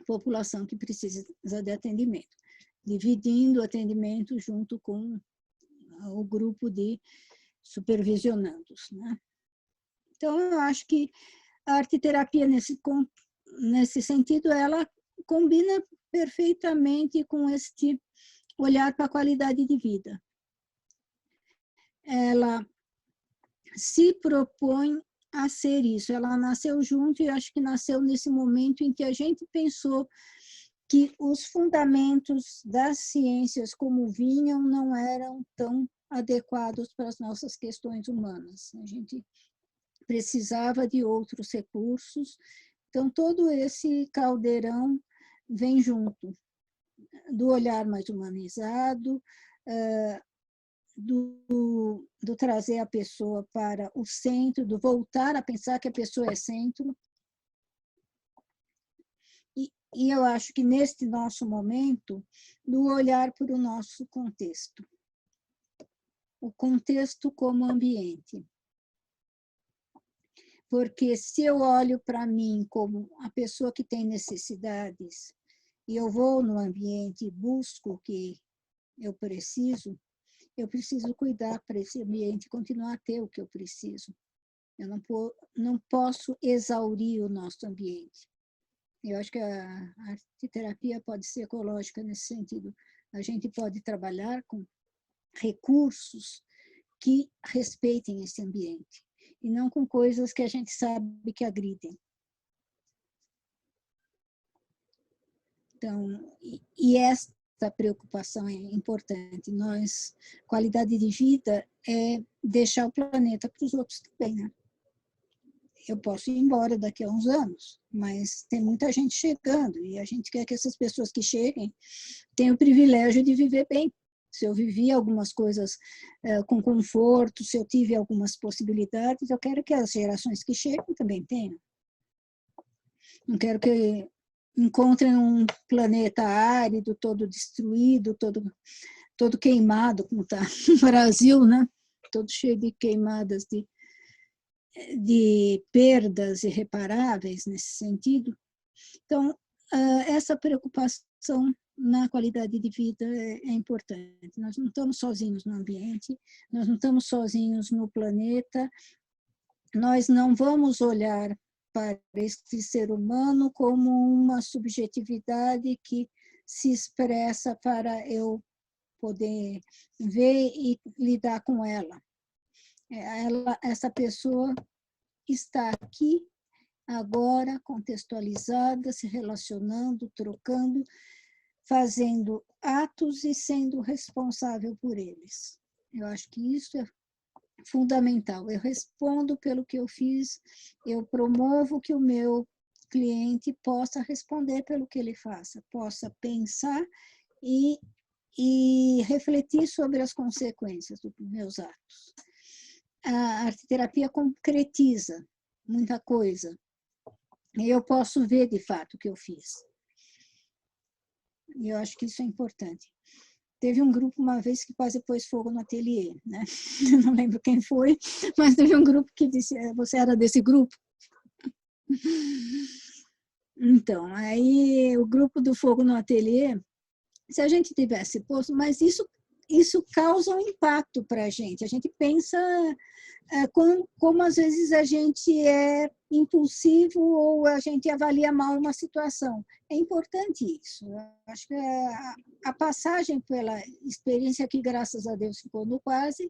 população que precisa de atendimento, dividindo o atendimento junto com o grupo de supervisionandos, né? Então, eu acho que a arte-terapia, nesse sentido, ela combina perfeitamente com este olhar para a qualidade de vida. Ela se propõe a ser isso. Ela nasceu junto e acho que nasceu nesse momento em que a gente pensou que os fundamentos das ciências como vinham não eram tão adequados para as nossas questões humanas. A gente precisava de outros recursos. Então, todo esse caldeirão vem junto do olhar mais humanizado, do trazer a pessoa para o centro, do voltar a pensar que a pessoa é centro. E eu acho que neste nosso momento, do olhar para o nosso contexto. O contexto como ambiente. Porque se eu olho para mim como a pessoa que tem necessidades, e eu vou no ambiente e busco o que eu preciso cuidar para esse ambiente continuar a ter o que eu preciso. Eu não posso exaurir o nosso ambiente. Eu acho que a arte-terapia pode ser ecológica nesse sentido. A gente pode trabalhar com recursos que respeitem esse ambiente, e não com coisas que a gente sabe que agridem. Então, e esta preocupação é importante. Qualidade de vida é deixar o planeta para os outros também, né? Eu posso ir embora daqui a uns anos, mas tem muita gente chegando, e a gente quer que essas pessoas que cheguem tenham o privilégio de viver bem. Se eu vivi algumas coisas com conforto, se eu tive algumas possibilidades, eu quero que as gerações que chegam também tenham. Não quero que encontrem um planeta árido, todo destruído, todo queimado, como está no Brasil, né? Todo cheio de queimadas, de perdas irreparáveis nesse sentido. Então, essa preocupação na qualidade de vida é importante. Nós não estamos sozinhos no ambiente, nós não estamos sozinhos no planeta, nós não vamos olhar para este ser humano como uma subjetividade que se expressa para eu poder ver e lidar com ela. Essa pessoa está aqui, agora, contextualizada, se relacionando, trocando, fazendo atos e sendo responsável por eles. Eu acho que isso é fundamental. Eu respondo pelo que eu fiz, eu promovo que o meu cliente possa responder pelo que ele faça, possa pensar e refletir sobre as consequências dos meus atos. A arteterapia concretiza muita coisa. E eu posso ver, de fato, o que eu fiz. E eu acho que isso é importante. Teve um grupo uma vez que quase pôs fogo no ateliê, né? Não lembro quem foi, mas teve um grupo que disse, você era desse grupo? Então, aí o grupo do fogo no ateliê, se a gente tivesse posto, mas isso causa um impacto para a gente pensa como às vezes a gente é impulsivo ou a gente avalia mal uma situação. É importante isso. Eu acho que a passagem pela experiência que, graças a Deus, ficou no quase,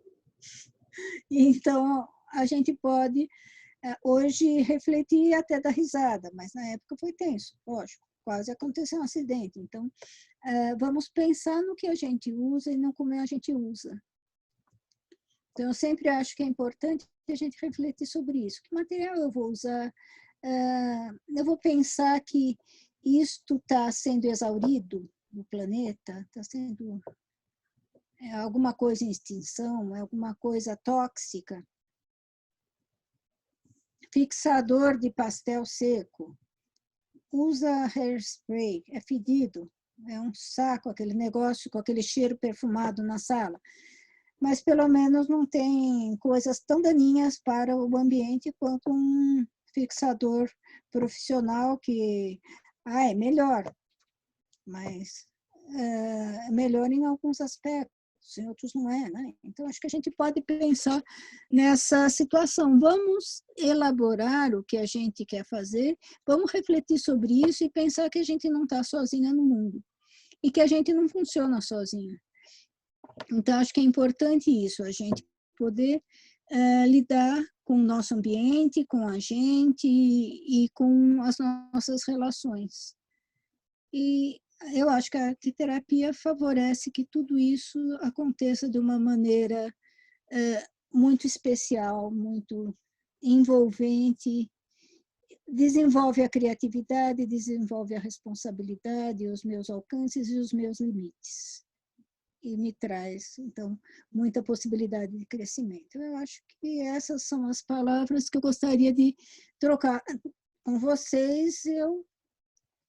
então a gente pode hoje refletir e até dar risada, mas na época foi tenso, lógico, quase aconteceu um acidente. Então, vamos pensar no que a gente usa e não como a gente usa. Então, eu sempre acho que é importante a gente refletir sobre isso. Que material eu vou usar? Eu vou pensar que isto está sendo exaurido no planeta, está sendo alguma coisa em extinção, alguma coisa tóxica. Fixador de pastel seco. Usa hairspray, é fedido, é um saco aquele negócio com aquele cheiro perfumado na sala. Mas pelo menos não tem coisas tão daninhas para o ambiente quanto um fixador profissional que é melhor, mas é melhor em alguns aspectos, em outros não é, né? Então, acho que a gente pode pensar nessa situação. Vamos elaborar o que a gente quer fazer, vamos refletir sobre isso e pensar que a gente não está sozinha no mundo e que a gente não funciona sozinha. Então, acho que é importante isso, a gente poder lidar com o nosso ambiente, com a gente e com as nossas relações. E eu acho que a arteterapia favorece que tudo isso aconteça de uma maneira muito especial, muito envolvente, desenvolve a criatividade, desenvolve a responsabilidade, os meus alcances e os meus limites. E me traz, então, muita possibilidade de crescimento. Eu acho que essas são as palavras que eu gostaria de trocar com vocês. Eu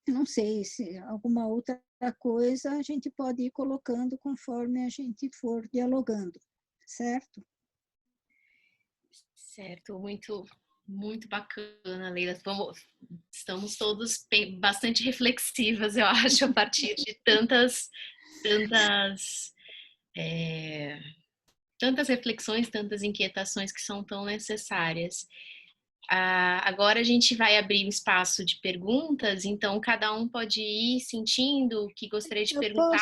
não sei se alguma outra coisa a gente pode ir colocando conforme a gente for dialogando, certo? Certo, muito bacana, Leila. Estamos todos bastante reflexivas, eu acho, a partir de tantas reflexões, tantas inquietações que são tão necessárias. Agora a gente vai abrir um espaço de perguntas, então cada um pode ir sentindo o que gostaria de perguntar.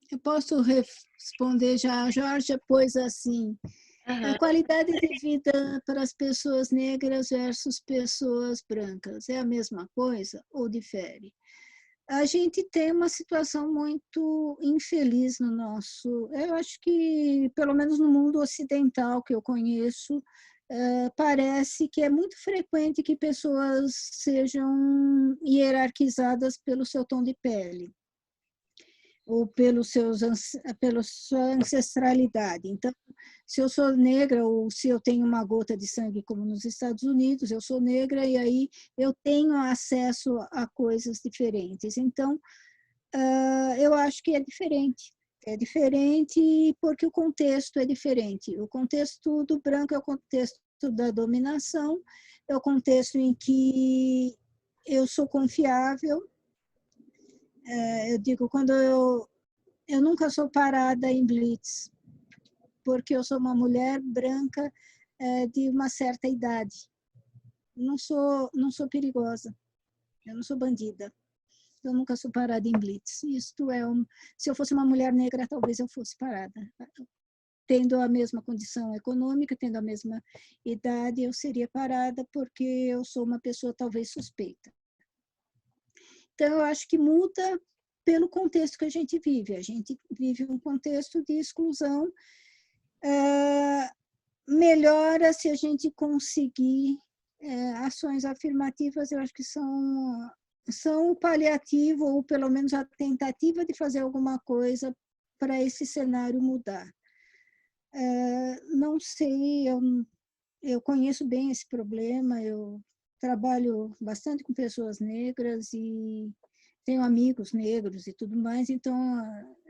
Eu posso responder já. A Jorge pôs assim, a qualidade de vida para as pessoas negras versus pessoas brancas é a mesma coisa ou difere? A gente tem uma situação muito infeliz no nosso... Eu acho que, pelo menos no mundo ocidental que eu conheço, parece que é muito frequente que pessoas sejam hierarquizadas pelo seu tom de pele ou pela sua ancestralidade. Então, se eu sou negra ou se eu tenho uma gota de sangue, como nos Estados Unidos, eu sou negra e aí eu tenho acesso a coisas diferentes. Então, eu acho que é diferente. É diferente porque o contexto é diferente. O contexto do branco é o contexto da dominação, é o contexto em que eu sou confiável. Eu digo, quando eu nunca sou parada em blitz, porque eu sou uma mulher branca de uma certa idade. Não sou perigosa, eu não sou bandida. Eu nunca sou parada em blitz. Se eu fosse uma mulher negra, talvez eu fosse parada. tendo a mesma condição econômica, tendo a mesma idade, eu seria parada porque eu sou uma pessoa talvez suspeita. Então, eu acho que muda pelo contexto que a gente vive. A gente vive um contexto de exclusão. Melhora se a gente conseguir ações afirmativas, eu acho que são o paliativo, ou pelo menos a tentativa de fazer alguma coisa para esse cenário mudar. Não sei, eu conheço bem esse problema, eu trabalho bastante com pessoas negras e tenho amigos negros e tudo mais, então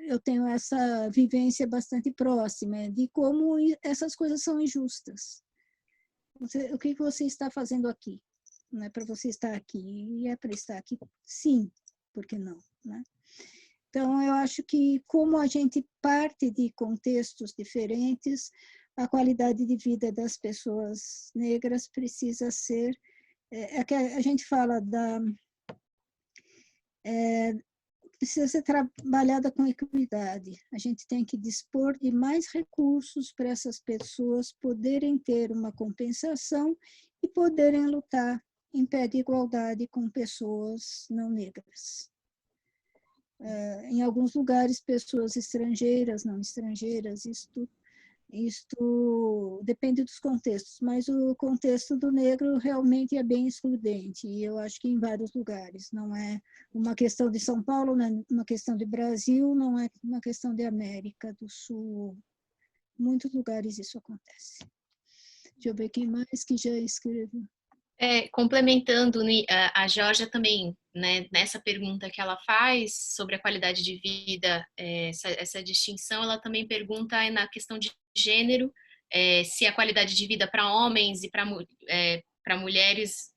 eu tenho essa vivência bastante próxima de como essas coisas são injustas. O que você está fazendo aqui? Não é para você estar aqui, e é para estar aqui, sim, por que não, né? Então, eu acho que como a gente parte de contextos diferentes, a qualidade de vida das pessoas negras precisa ser, que a gente fala precisa ser trabalhada com equidade. A gente tem que dispor de mais recursos para essas pessoas poderem ter uma compensação e poderem lutar em pé de igualdade com pessoas não negras. Em alguns lugares, pessoas estrangeiras, não estrangeiras, isto depende dos contextos, mas o contexto do negro realmente é bem excludente, e eu acho que em vários lugares. Não é uma questão de São Paulo, não é uma questão de Brasil, não é uma questão de América do Sul. Em muitos lugares isso acontece. Deixa eu ver quem mais que já escreveu. Complementando, a Georgia também, né, nessa pergunta que ela faz sobre a qualidade de vida, essa distinção, ela também pergunta na questão de gênero, se a qualidade de vida para homens e para mulheres,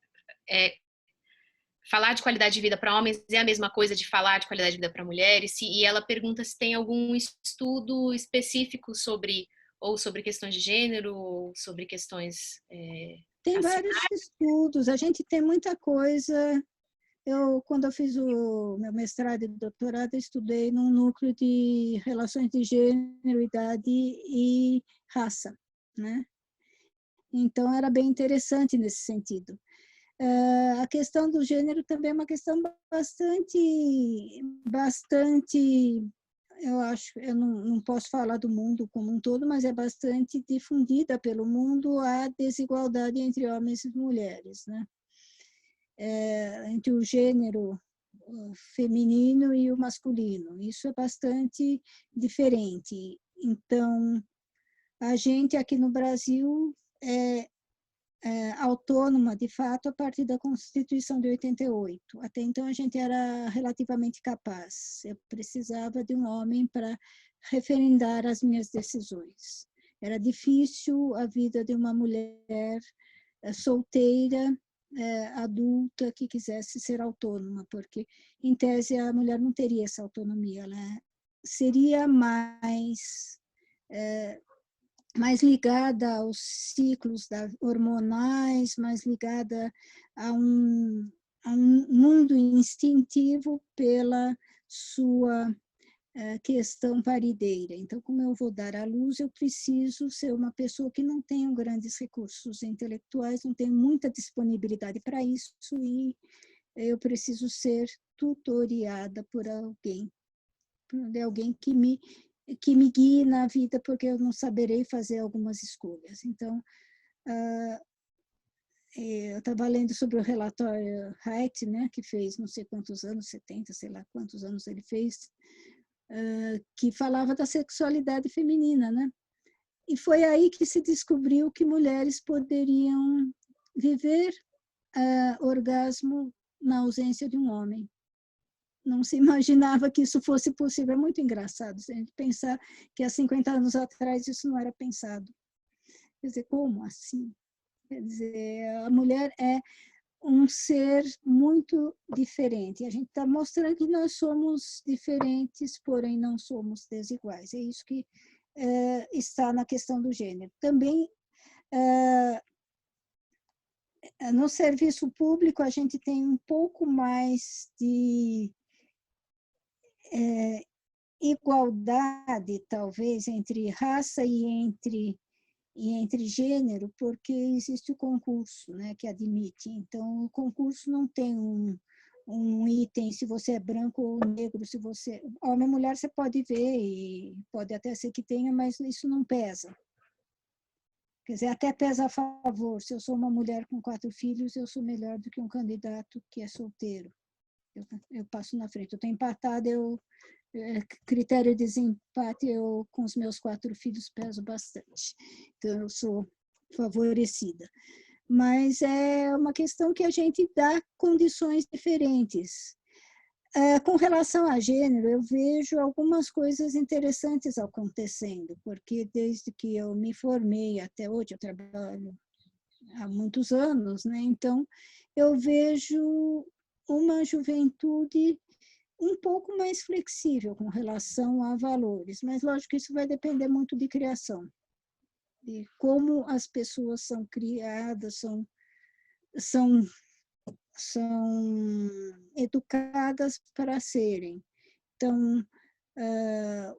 falar de qualidade de vida para homens é a mesma coisa de falar de qualidade de vida para mulheres, e ela pergunta se tem algum estudo específico sobre questões de gênero, ou sobre questões Tem vários estudos, a gente tem muita coisa. Quando eu fiz o meu mestrado e doutorado, eu estudei num núcleo de relações de gênero, idade e raça, né? Então, era bem interessante nesse sentido. A questão do gênero também é uma questão bastante, eu acho, eu não posso falar do mundo como um todo, mas é bastante difundida pelo mundo a desigualdade entre homens e mulheres, né? Entre o gênero feminino e o masculino. Isso é bastante diferente. Então, a gente aqui no Brasil é autônoma, de fato, a partir da Constituição de 88. Até então, a gente era relativamente capaz. Eu precisava de um homem para referendar as minhas decisões. Era difícil a vida de uma mulher solteira, adulta, que quisesse ser autônoma, porque, em tese, a mulher não teria essa autonomia. Ela seria mais ligada aos ciclos hormonais, mais ligada a um mundo instintivo pela sua questão parideira. Então, como eu vou dar à luz, eu preciso ser uma pessoa que não tenha grandes recursos intelectuais, não tenho muita disponibilidade para isso, e eu preciso ser tutoriada por alguém que me guie na vida, porque eu não saberei fazer algumas escolhas. Então, eu estava lendo sobre o relatório Haidt, né, que fez não sei quantos anos, 70, sei lá quantos anos ele fez, que falava da sexualidade feminina, né? E foi aí que se descobriu que mulheres poderiam viver orgasmo na ausência de um homem. Não se imaginava que isso fosse possível. É muito engraçado se a gente pensar que há 50 anos atrás isso não era pensado. Quer dizer, como assim? Quer dizer, a mulher é um ser muito diferente. A gente está mostrando que nós somos diferentes, porém não somos desiguais. É isso que está na questão do gênero. Também, no serviço público, a gente tem um pouco mais de igualdade, talvez, entre raça e entre gênero, porque existe o concurso, né, que admite. Então, o concurso não tem um item se você é branco ou negro, se você... Homem ou mulher você pode ver, e pode até ser que tenha, mas isso não pesa. Quer dizer, até pesa a favor. Se eu sou uma mulher com 4 filhos, eu sou melhor do que um candidato que é solteiro. Eu passo na frente. Eu estou empatada, critério de desempate, eu com os meus 4 filhos peso bastante. Então, eu sou favorecida. Mas é uma questão que a gente dá condições diferentes. Com relação a gênero, eu vejo algumas coisas interessantes acontecendo, porque desde que eu me formei até hoje, eu trabalho há muitos anos, né? Então, eu vejo uma juventude um pouco mais flexível com relação a valores, mas lógico que isso vai depender muito de criação, de como as pessoas são criadas, são educadas para serem. Então,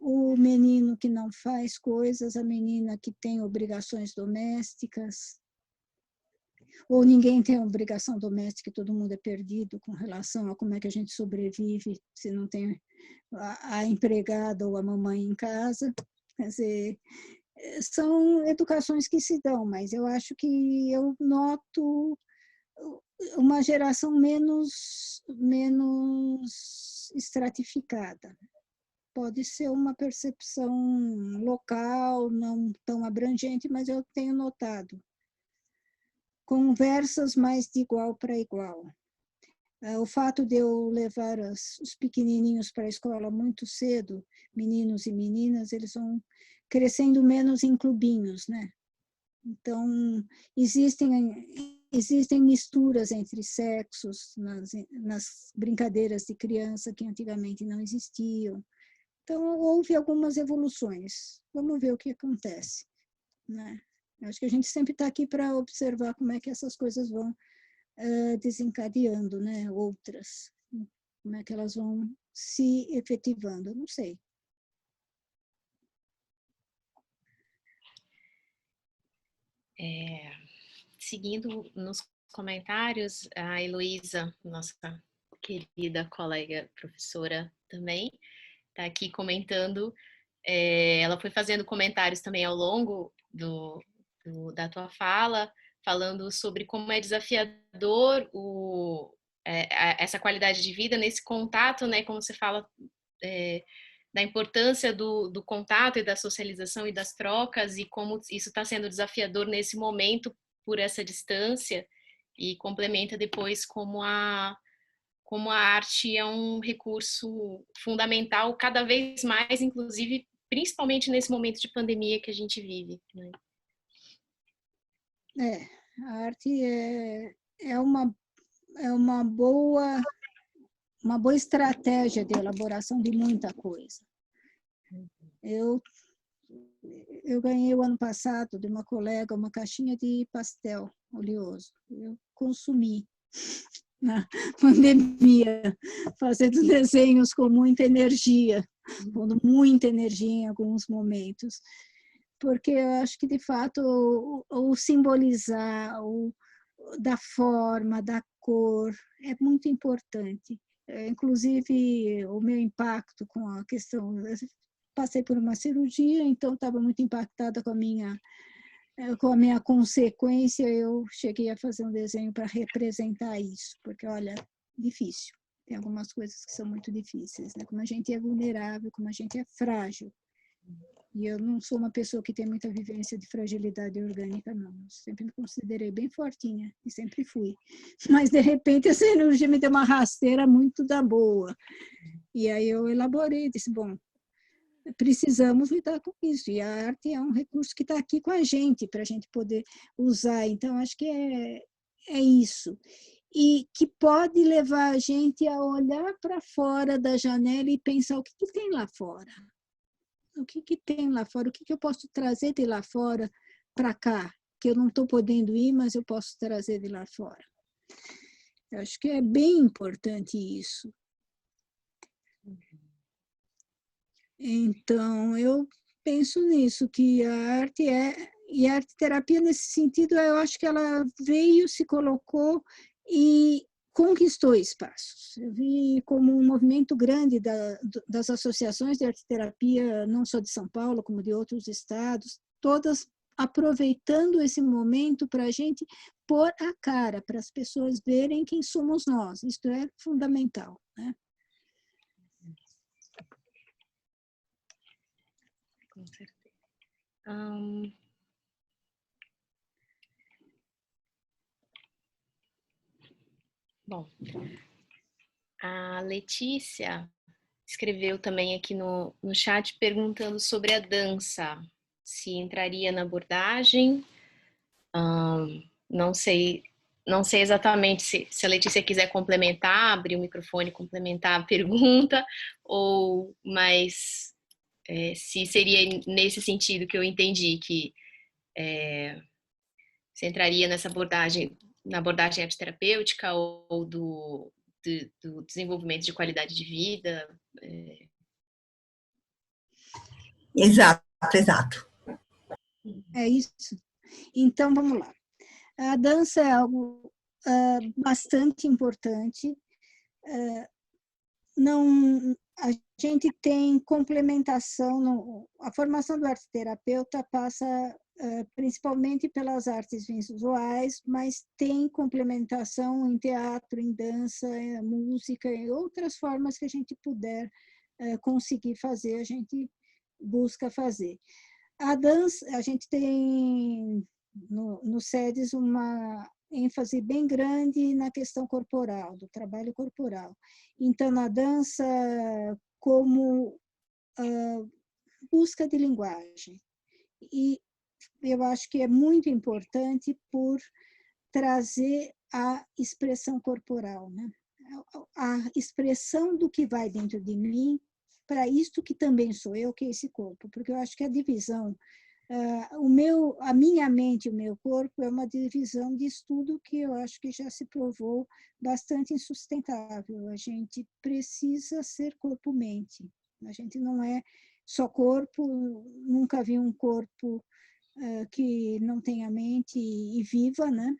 o menino que não faz coisas, a menina que tem obrigações domésticas, ou ninguém tem obrigação doméstica e todo mundo é perdido com relação a como é que a gente sobrevive se não tem a empregada ou a mamãe em casa. Quer dizer, são educações que se dão, mas eu acho que eu noto uma geração menos estratificada. Pode ser uma percepção local, não tão abrangente, mas eu tenho notado. Conversas mais de igual para igual. O fato de eu levar os pequenininhos para a escola muito cedo, meninos e meninas, eles vão crescendo menos em clubinhos, né? Então, existem misturas entre sexos nas brincadeiras de criança que antigamente não existiam. Então, houve algumas evoluções. Vamos ver o que acontece, né? Eu acho que a gente sempre está aqui para observar como é que essas coisas vão desencadeando, né? Outras, como é que elas vão se efetivando, não sei. Seguindo nos comentários, a Heloísa, nossa querida colega professora também, está aqui comentando. Ela foi fazendo comentários também ao longo da tua fala, falando sobre como é desafiador essa qualidade de vida nesse contato, né? Como você fala da importância do contato e da socialização e das trocas e como isso está sendo desafiador nesse momento por essa distância, e complementa depois como a arte é um recurso fundamental cada vez mais, inclusive, principalmente nesse momento de pandemia que a gente vive, né? A arte é uma boa estratégia de elaboração de muita coisa. Eu ganhei o ano passado de uma colega uma caixinha de pastel oleoso. Eu consumi na pandemia, fazendo desenhos com muita energia, pondo muita energia em alguns momentos, porque eu acho que, de fato, o simbolizar, da forma, da cor, é muito importante. Inclusive, o meu impacto com a questão... Passei por uma cirurgia, então estava muito impactada com a minha consequência, eu cheguei a fazer um desenho para representar isso, porque, olha, difícil. Tem algumas coisas que são muito difíceis, né? Como a gente é vulnerável, como a gente é frágil. E eu não sou uma pessoa que tem muita vivência de fragilidade orgânica, não. Eu sempre me considerei bem fortinha, e sempre fui. Mas, de repente, a cirurgia me deu uma rasteira muito da boa. E aí eu elaborei, disse, bom, precisamos lidar com isso, e a arte é um recurso que está aqui com a gente, para a gente poder usar. Então, acho que é isso. E que pode levar a gente a olhar para fora da janela e pensar o que tem lá fora. O que tem lá fora? O que eu posso trazer de lá fora para cá? Que eu não estou podendo ir, mas eu posso trazer de lá fora. Eu acho que é bem importante isso. Então, eu penso nisso, que a arte e a arte-terapia, nesse sentido, eu acho que ela veio, se colocou e conquistou espaços. Eu vi como um movimento grande das associações de arte-terapia, não só de São Paulo, como de outros estados, todas aproveitando esse momento para a gente pôr a cara, para as pessoas verem quem somos nós. Isto é fundamental, né? Com certeza. Bom, a Letícia escreveu também aqui no chat perguntando sobre a dança, se entraria na abordagem. Não sei, não sei exatamente se a Letícia quiser complementar, abrir o microfone, complementar a pergunta, ou mas se seria nesse sentido que eu entendi, que você entraria nessa abordagem, na abordagem arte-terapêutica ou do desenvolvimento de qualidade de vida. Exato, exato. É isso. Então, vamos lá. A dança é algo bastante importante. A gente tem complementação. A formação do arte-terapeuta passa principalmente pelas artes visuais, mas tem complementação em teatro, em dança, em música, e outras formas que a gente puder conseguir fazer, a gente busca fazer. A dança, a gente tem no SEDES uma ênfase bem grande na questão corporal, do trabalho corporal. Então, na dança, como busca de linguagem. E eu acho que é muito importante por trazer a expressão corporal, né? A expressão do que vai dentro de mim para isto que também sou eu, que é esse corpo, porque eu acho que a divisão, a minha mente e o meu corpo é uma divisão de estudo que eu acho que já se provou bastante insustentável. A gente precisa ser corpo-mente. A gente não é só corpo, nunca vi um corpo que não tenha mente e viva, né?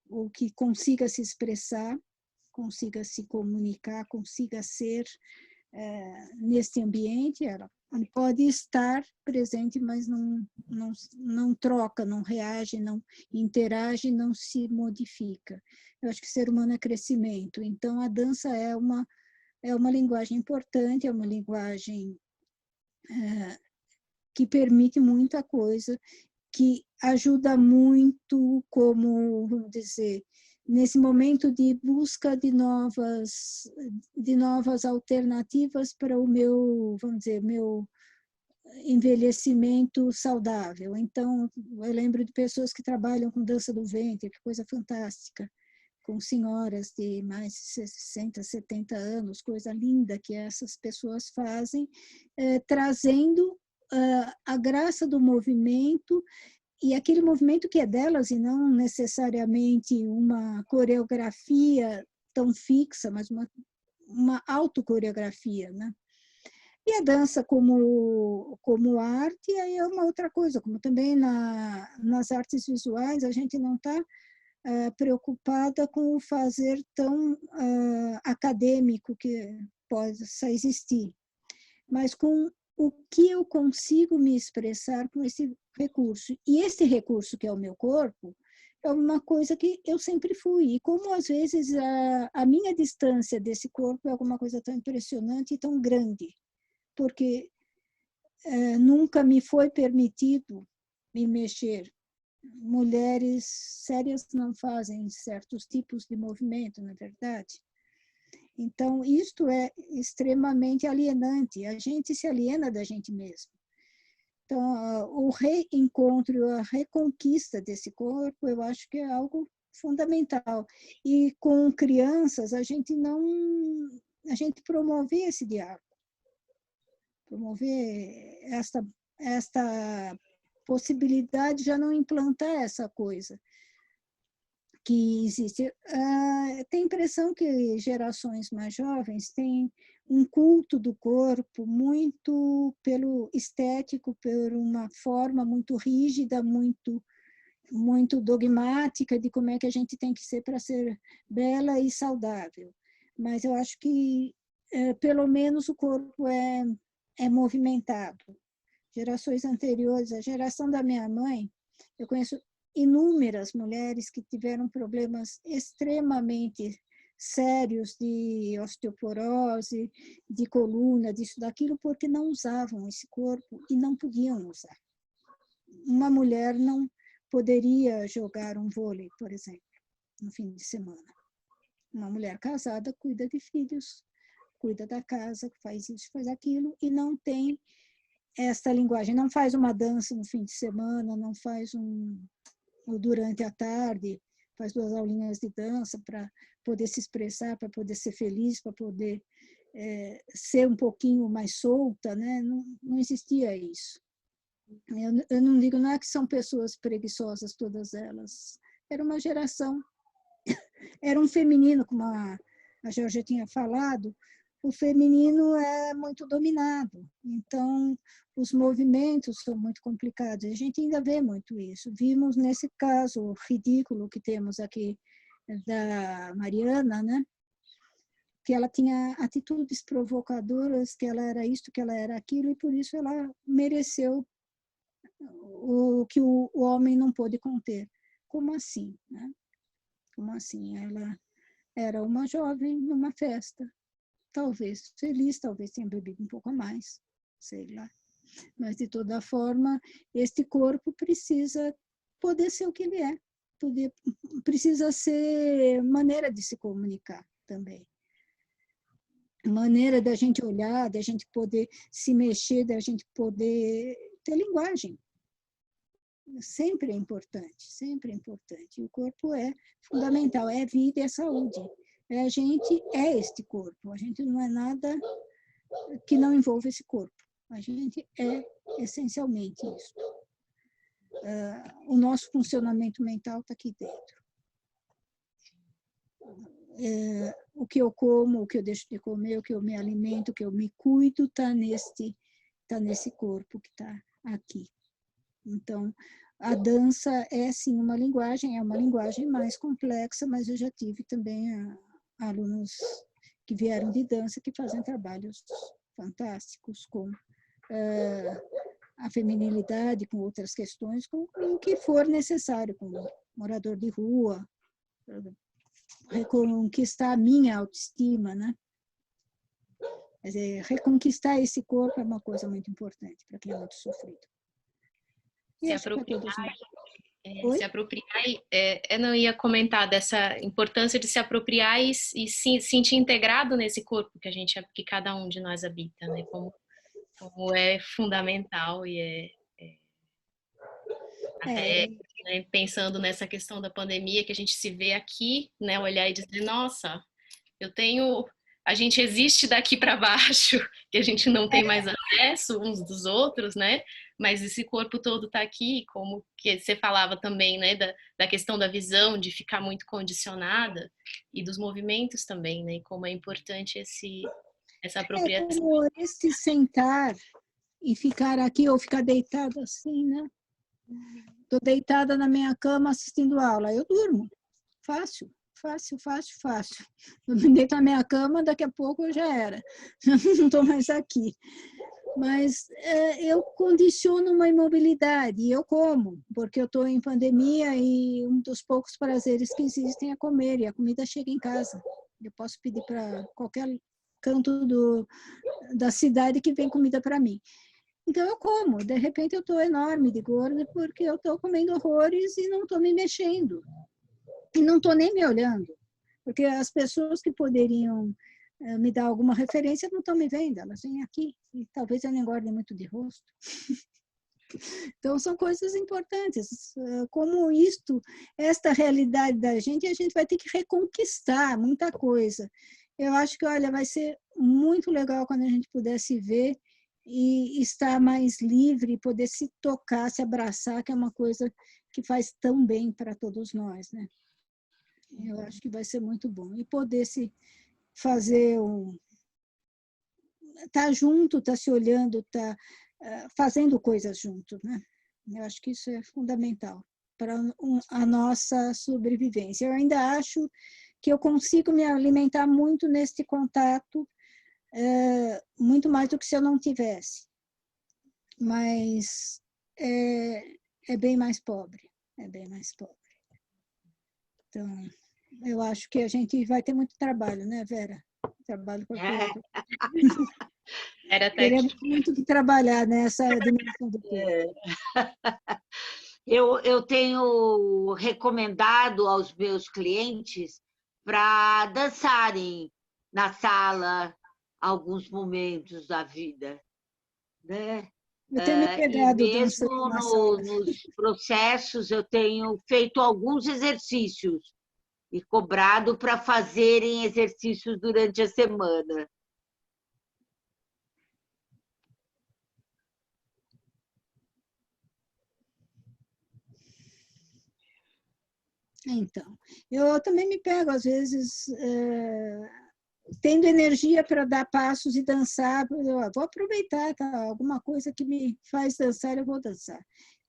Ou que consiga se expressar, consiga se comunicar, consiga ser neste ambiente. Ela pode estar presente, mas não troca, não reage, não interage, não se modifica. Eu acho que o ser humano é crescimento, então a dança é uma linguagem importante, é uma linguagem que permite muita coisa, que ajuda muito, como, vamos dizer, nesse momento de busca de novas alternativas para o meu, vamos dizer, meu envelhecimento saudável. Então, eu lembro de pessoas que trabalham com dança do ventre, que coisa fantástica, com senhoras de mais de 60, 70 anos, coisa linda que essas pessoas fazem, trazendo a graça do movimento e aquele movimento que é delas e não necessariamente uma coreografia tão fixa, mas uma autocoreografia, né? E a dança como arte aí é uma outra coisa, como também nas artes visuais a gente não está preocupada com o fazer tão acadêmico que possa existir, mas com o que eu consigo me expressar com esse recurso. E esse recurso, que é o meu corpo, é uma coisa que eu sempre fui. E como, às vezes, a minha distância desse corpo é alguma coisa tão impressionante e tão grande, porque nunca me foi permitido me mexer. Mulheres sérias não fazem certos tipos de movimento, na verdade. Então, isto é extremamente alienante. A gente se aliena da gente mesmo. Então, o reencontro, a reconquista desse corpo, eu acho que é algo fundamental. E com crianças, a gente promover esse diálogo, promover esta possibilidade, já não implantar essa coisa que existe. Tem a impressão que gerações mais jovens têm um culto do corpo muito pelo estético, por uma forma muito rígida, muito dogmática de como é que a gente tem que ser para ser bela e saudável. Mas eu acho que, pelo menos, o corpo é movimentado. Gerações anteriores, a geração da minha mãe, eu conheço inúmeras mulheres que tiveram problemas extremamente sérios de osteoporose, de coluna, disso, daquilo, porque não usavam esse corpo e não podiam usar. Uma mulher não poderia jogar um vôlei, por exemplo, no fim de semana. Uma mulher casada cuida de filhos, cuida da casa, faz isso, faz aquilo, e não tem esta linguagem, não faz uma dança no fim de semana, não faz durante a tarde, faz 2 aulinhas de dança para poder se expressar, para poder ser feliz, para poder ser um pouquinho mais solta, né? Não existia isso. Eu não digo, não é que são pessoas preguiçosas todas elas, era uma geração, era um feminino, como a Georgia tinha falado, o feminino é muito dominado, então os movimentos são muito complicados, a gente ainda vê muito isso. Vimos nesse caso ridículo que temos aqui da Mariana, né? Que ela tinha atitudes provocadoras, que ela era isto, que ela era aquilo, e por isso ela mereceu o que o homem não pôde conter. Como assim, né? Como assim? Ela era uma jovem numa festa, talvez feliz, talvez tenha bebido um pouco a mais, sei lá. Mas, de toda forma, este corpo precisa poder ser o que ele é, precisa ser maneira de se comunicar também. Maneira da gente olhar, da gente poder se mexer, da gente poder ter linguagem. Sempre é importante, sempre é importante. O corpo é fundamental, é vida e é saúde. A gente é este corpo, a gente não é nada que não envolva esse corpo. A gente é essencialmente isso. O nosso funcionamento mental está aqui dentro. O que eu como, o que eu deixo de comer, o que eu me alimento, o que eu me cuido, está nesse corpo que está aqui. Então, a dança é, sim, uma linguagem, é uma linguagem mais complexa, mas eu já tive também alunos que vieram de dança que fazem trabalhos fantásticos com a feminilidade, com outras questões, com o que for necessário, com morador de rua, reconquistar a minha autoestima, né? Quer dizer, reconquistar esse corpo é uma coisa muito importante para quem é muito sofrido. E Se acho que apropriar, todos nós. se apropriar, eu não ia comentar dessa importância de se apropriar e se sentir integrado nesse corpo que cada um de nós habita, né? Como é fundamental e até, né, pensando nessa questão da pandemia, que a gente se vê aqui, né, olhar e dizer, nossa, a gente existe daqui para baixo, que a gente não tem mais acesso uns dos outros, né? Mas esse corpo todo está aqui, como que você falava também, né, da questão da visão, de ficar muito condicionada, e dos movimentos também, né? E como é importante essa apropriação. Como esse sentar e ficar aqui, ou ficar deitado assim, né? Estou deitada na minha cama assistindo aula, eu durmo. Fácil, fácil, fácil, fácil. Eu me deito na minha cama, daqui a pouco eu já era. Não estou mais aqui. Mas eu condiciono uma imobilidade, eu como, porque eu estou em pandemia e um dos poucos prazeres que existem é comer, e a comida chega em casa. Eu posso pedir para qualquer canto da cidade que vem comida para mim. Então eu como, de repente eu estou enorme de gorda porque eu estou comendo horrores e não estou me mexendo. E não estou nem me olhando, porque as pessoas que poderiam me dar alguma referência não estão me vendo, elas vêm aqui e talvez eu não engorde muito de rosto. Então são coisas importantes, como esta realidade da gente, a gente vai ter que reconquistar muita coisa. Eu acho que, olha, vai ser muito legal quando a gente puder se ver e estar mais livre, poder se tocar, se abraçar, que é uma coisa que faz tão bem para todos nós, né? Eu acho que vai ser muito bom. E poder se fazer tá junto, está se olhando, está fazendo coisas junto, né? Eu acho que isso é fundamental para a nossa sobrevivência. Eu ainda acho que eu consigo me alimentar muito neste contato, muito mais do que se eu não tivesse. Mas é bem mais pobre, é bem mais pobre. Então, eu acho que a gente vai ter muito trabalho, né, Vera? Trabalho corporal. Teremos muito que trabalhar nessa dimensão do corpo. Eu tenho recomendado aos meus clientes para dançarem na sala alguns momentos da vida, né? Eu tenho me pegado E mesmo nos processos, eu tenho feito alguns exercícios e cobrado para fazerem exercícios durante a semana. Então, eu também me pego, às vezes, tendo energia para dar passos e dançar, eu vou aproveitar, tá? Alguma coisa que me faz dançar, eu vou dançar.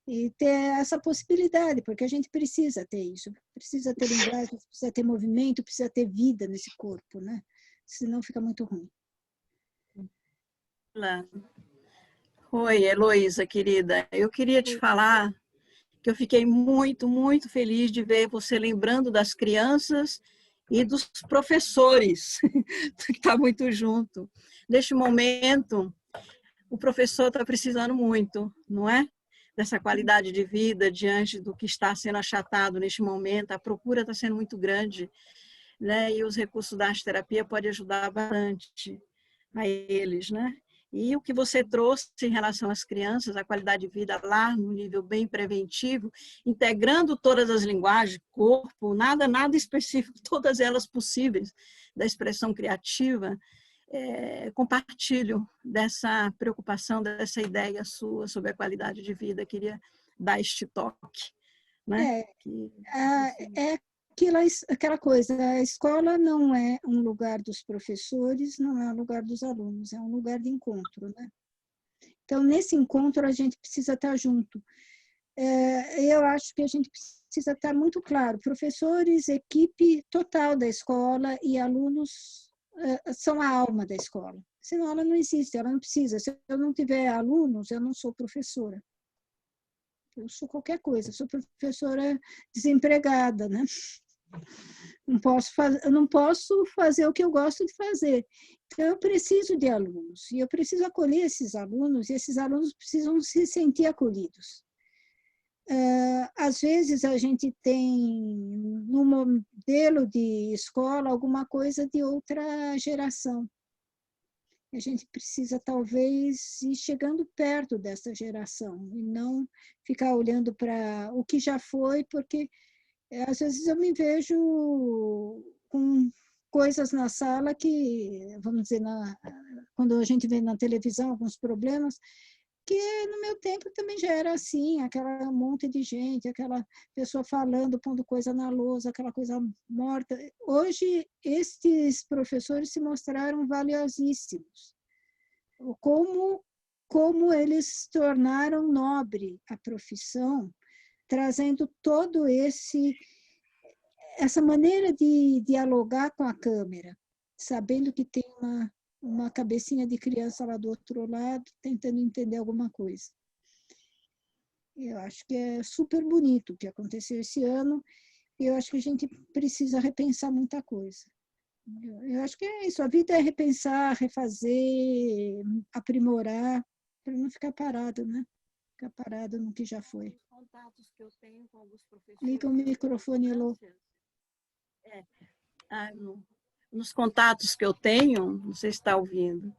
E ter essa possibilidade, porque a gente precisa ter isso, precisa ter linguagem, precisa ter movimento, precisa ter vida nesse corpo, né? Senão fica muito ruim. Oi, Heloísa, querida. Eu queria te falar que eu fiquei muito, muito feliz de ver você lembrando das crianças e dos professores, que está muito junto. Neste momento, o professor está precisando muito, não é? Dessa qualidade de vida diante do que está sendo achatado neste momento. A procura está sendo muito grande, né? E os recursos da arte-terapia podem ajudar bastante a eles, né? E o que você trouxe em relação às crianças, a qualidade de vida lá no nível bem preventivo, integrando todas as linguagens, corpo, nada específico, todas elas possíveis da expressão criativa, compartilho dessa preocupação, dessa ideia sua sobre a qualidade de vida. Queria dar este toque, né? Aquela coisa, a escola não é um lugar dos professores, não é um lugar dos alunos, é um lugar de encontro, né? Então, nesse encontro, a gente precisa estar junto. Eu acho que a gente precisa estar muito claro, professores, equipe total da escola e alunos são a alma da escola. Senão ela não existe, ela não precisa. Se eu não tiver alunos, eu não sou professora. Eu sou qualquer coisa, sou professora desempregada, né? Eu não posso fazer o que eu gosto de fazer. Então, eu preciso de alunos, e eu preciso acolher esses alunos, e esses alunos precisam se sentir acolhidos. Às vezes, a gente tem, no modelo de escola, alguma coisa de outra geração. A gente precisa, talvez, ir chegando perto dessa geração, e não ficar olhando para o que já foi, porque às vezes eu me vejo com coisas na sala que, vamos dizer, quando a gente vê na televisão alguns problemas, que no meu tempo também já era assim, aquela monte de gente, aquela pessoa falando, pondo coisa na lousa, aquela coisa morta. Hoje, estes professores se mostraram valiosíssimos. Como eles tornaram nobre a profissão, trazendo todo essa maneira de dialogar com a câmera, sabendo que tem uma cabecinha de criança lá do outro lado, tentando entender alguma coisa. Eu acho que é super bonito o que aconteceu esse ano, e eu acho que a gente precisa repensar muita coisa. Eu acho que é isso, a vida é repensar, refazer, aprimorar, para não ficar parado, né? Ficar parado no que já foi. Contatos que eu tenho com alguns professores. Liga o microfone, Elô. Nos contatos que eu tenho, não sei se está ouvindo,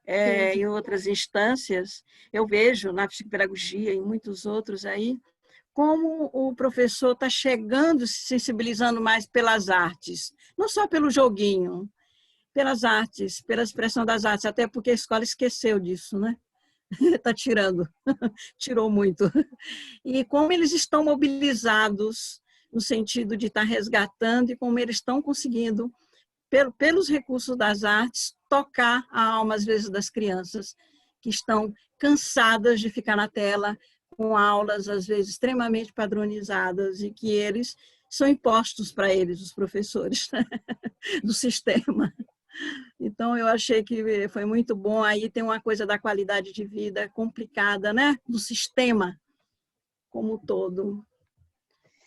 em outras instâncias, eu vejo na psicopedagogia e muitos outros aí, como o professor está chegando, se sensibilizando mais pelas artes, não só pelo joguinho, pelas artes, pela expressão das artes, até porque a escola esqueceu disso, né? Está tirou muito. E como eles estão mobilizados no sentido de estar resgatando e como eles estão conseguindo, pelos recursos das artes, tocar a alma, às vezes, das crianças que estão cansadas de ficar na tela, com aulas, às vezes, extremamente padronizadas e que eles são impostos para eles, os professores, do sistema. Então, eu achei que foi muito bom. Aí tem uma coisa da qualidade de vida complicada, né? Do sistema como um todo.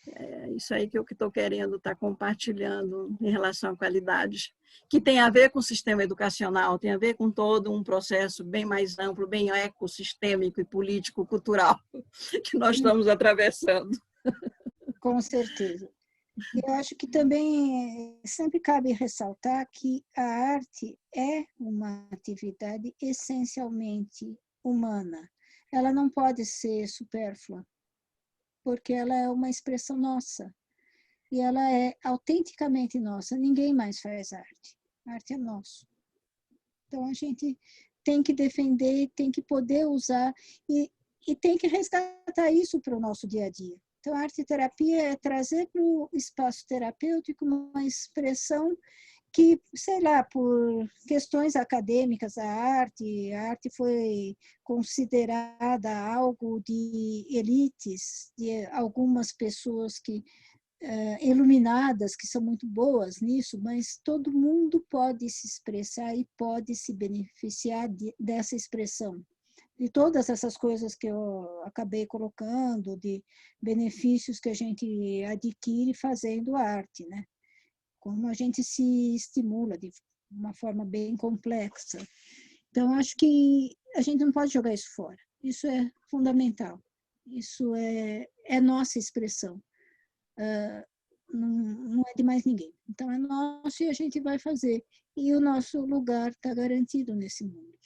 É isso aí que eu estou querendo estar compartilhando em relação à qualidade, que tem a ver com o sistema educacional, tem a ver com todo um processo bem mais amplo, bem ecossistêmico e político-cultural que nós estamos atravessando. Com certeza. Eu acho que também sempre cabe ressaltar que a arte é uma atividade essencialmente humana. Ela não pode ser supérflua, porque ela é uma expressão nossa. E ela é autenticamente nossa. Ninguém mais faz arte. A arte é nosso. Então, a gente tem que defender, tem que poder usar e tem que resgatar isso para o nosso dia a dia. Então, a arte-terapia é trazer para o espaço terapêutico uma expressão que, sei lá, por questões acadêmicas, a arte foi considerada algo de elites, de algumas pessoas que iluminadas, que são muito boas nisso, mas todo mundo pode se expressar e pode se beneficiar dessa expressão. De todas essas coisas que eu acabei colocando, de benefícios que a gente adquire fazendo arte, né? Como a gente se estimula de uma forma bem complexa. Então, acho que a gente não pode jogar isso fora. Isso é fundamental. Isso é nossa expressão. Não é de mais ninguém. Então, é nosso e a gente vai fazer. E o nosso lugar está garantido nesse mundo.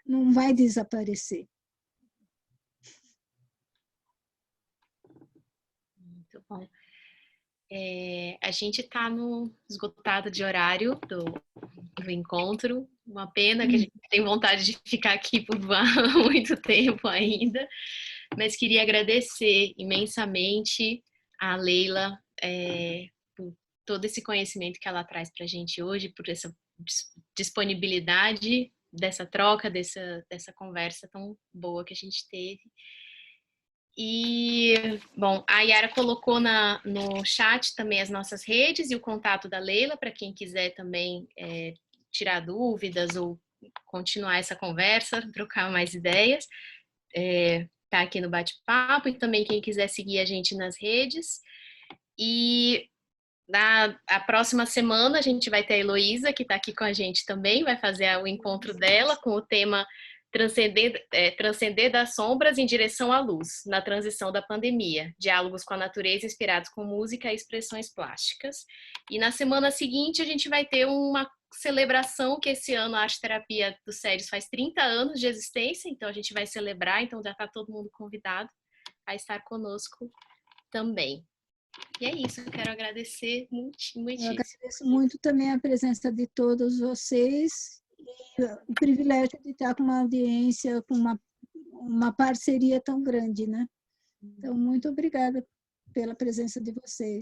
Não vai desaparecer. Muito bom. A gente está no esgotado de horário do encontro. Uma pena que a gente tem vontade de ficar aqui por muito tempo ainda, mas queria agradecer imensamente a Leila por todo esse conhecimento que ela traz para a gente hoje, por essa disponibilidade dessa troca, dessa conversa tão boa que a gente teve. E, bom, a Yara colocou no chat também as nossas redes e o contato da Leila, para quem quiser também tirar dúvidas ou continuar essa conversa, trocar mais ideias. Tá aqui no bate-papo, e também quem quiser seguir a gente nas redes. E a próxima semana a gente vai ter a Heloísa, que está aqui com a gente também, vai fazer o encontro dela com o tema Transcender das sombras em direção à luz, na transição da pandemia, diálogos com a natureza inspirados com música e expressões plásticas. E na semana seguinte a gente vai ter uma celebração, que esse ano a Arte Terapia do SEDES faz 30 anos de existência, então a gente vai celebrar, então já está todo mundo convidado a estar conosco também. E é isso, eu quero agradecer muitíssimo. Eu agradeço muito também a presença de todos vocês e o privilégio de estar com uma audiência, com uma parceria tão grande, né? Então, muito obrigada pela presença de vocês.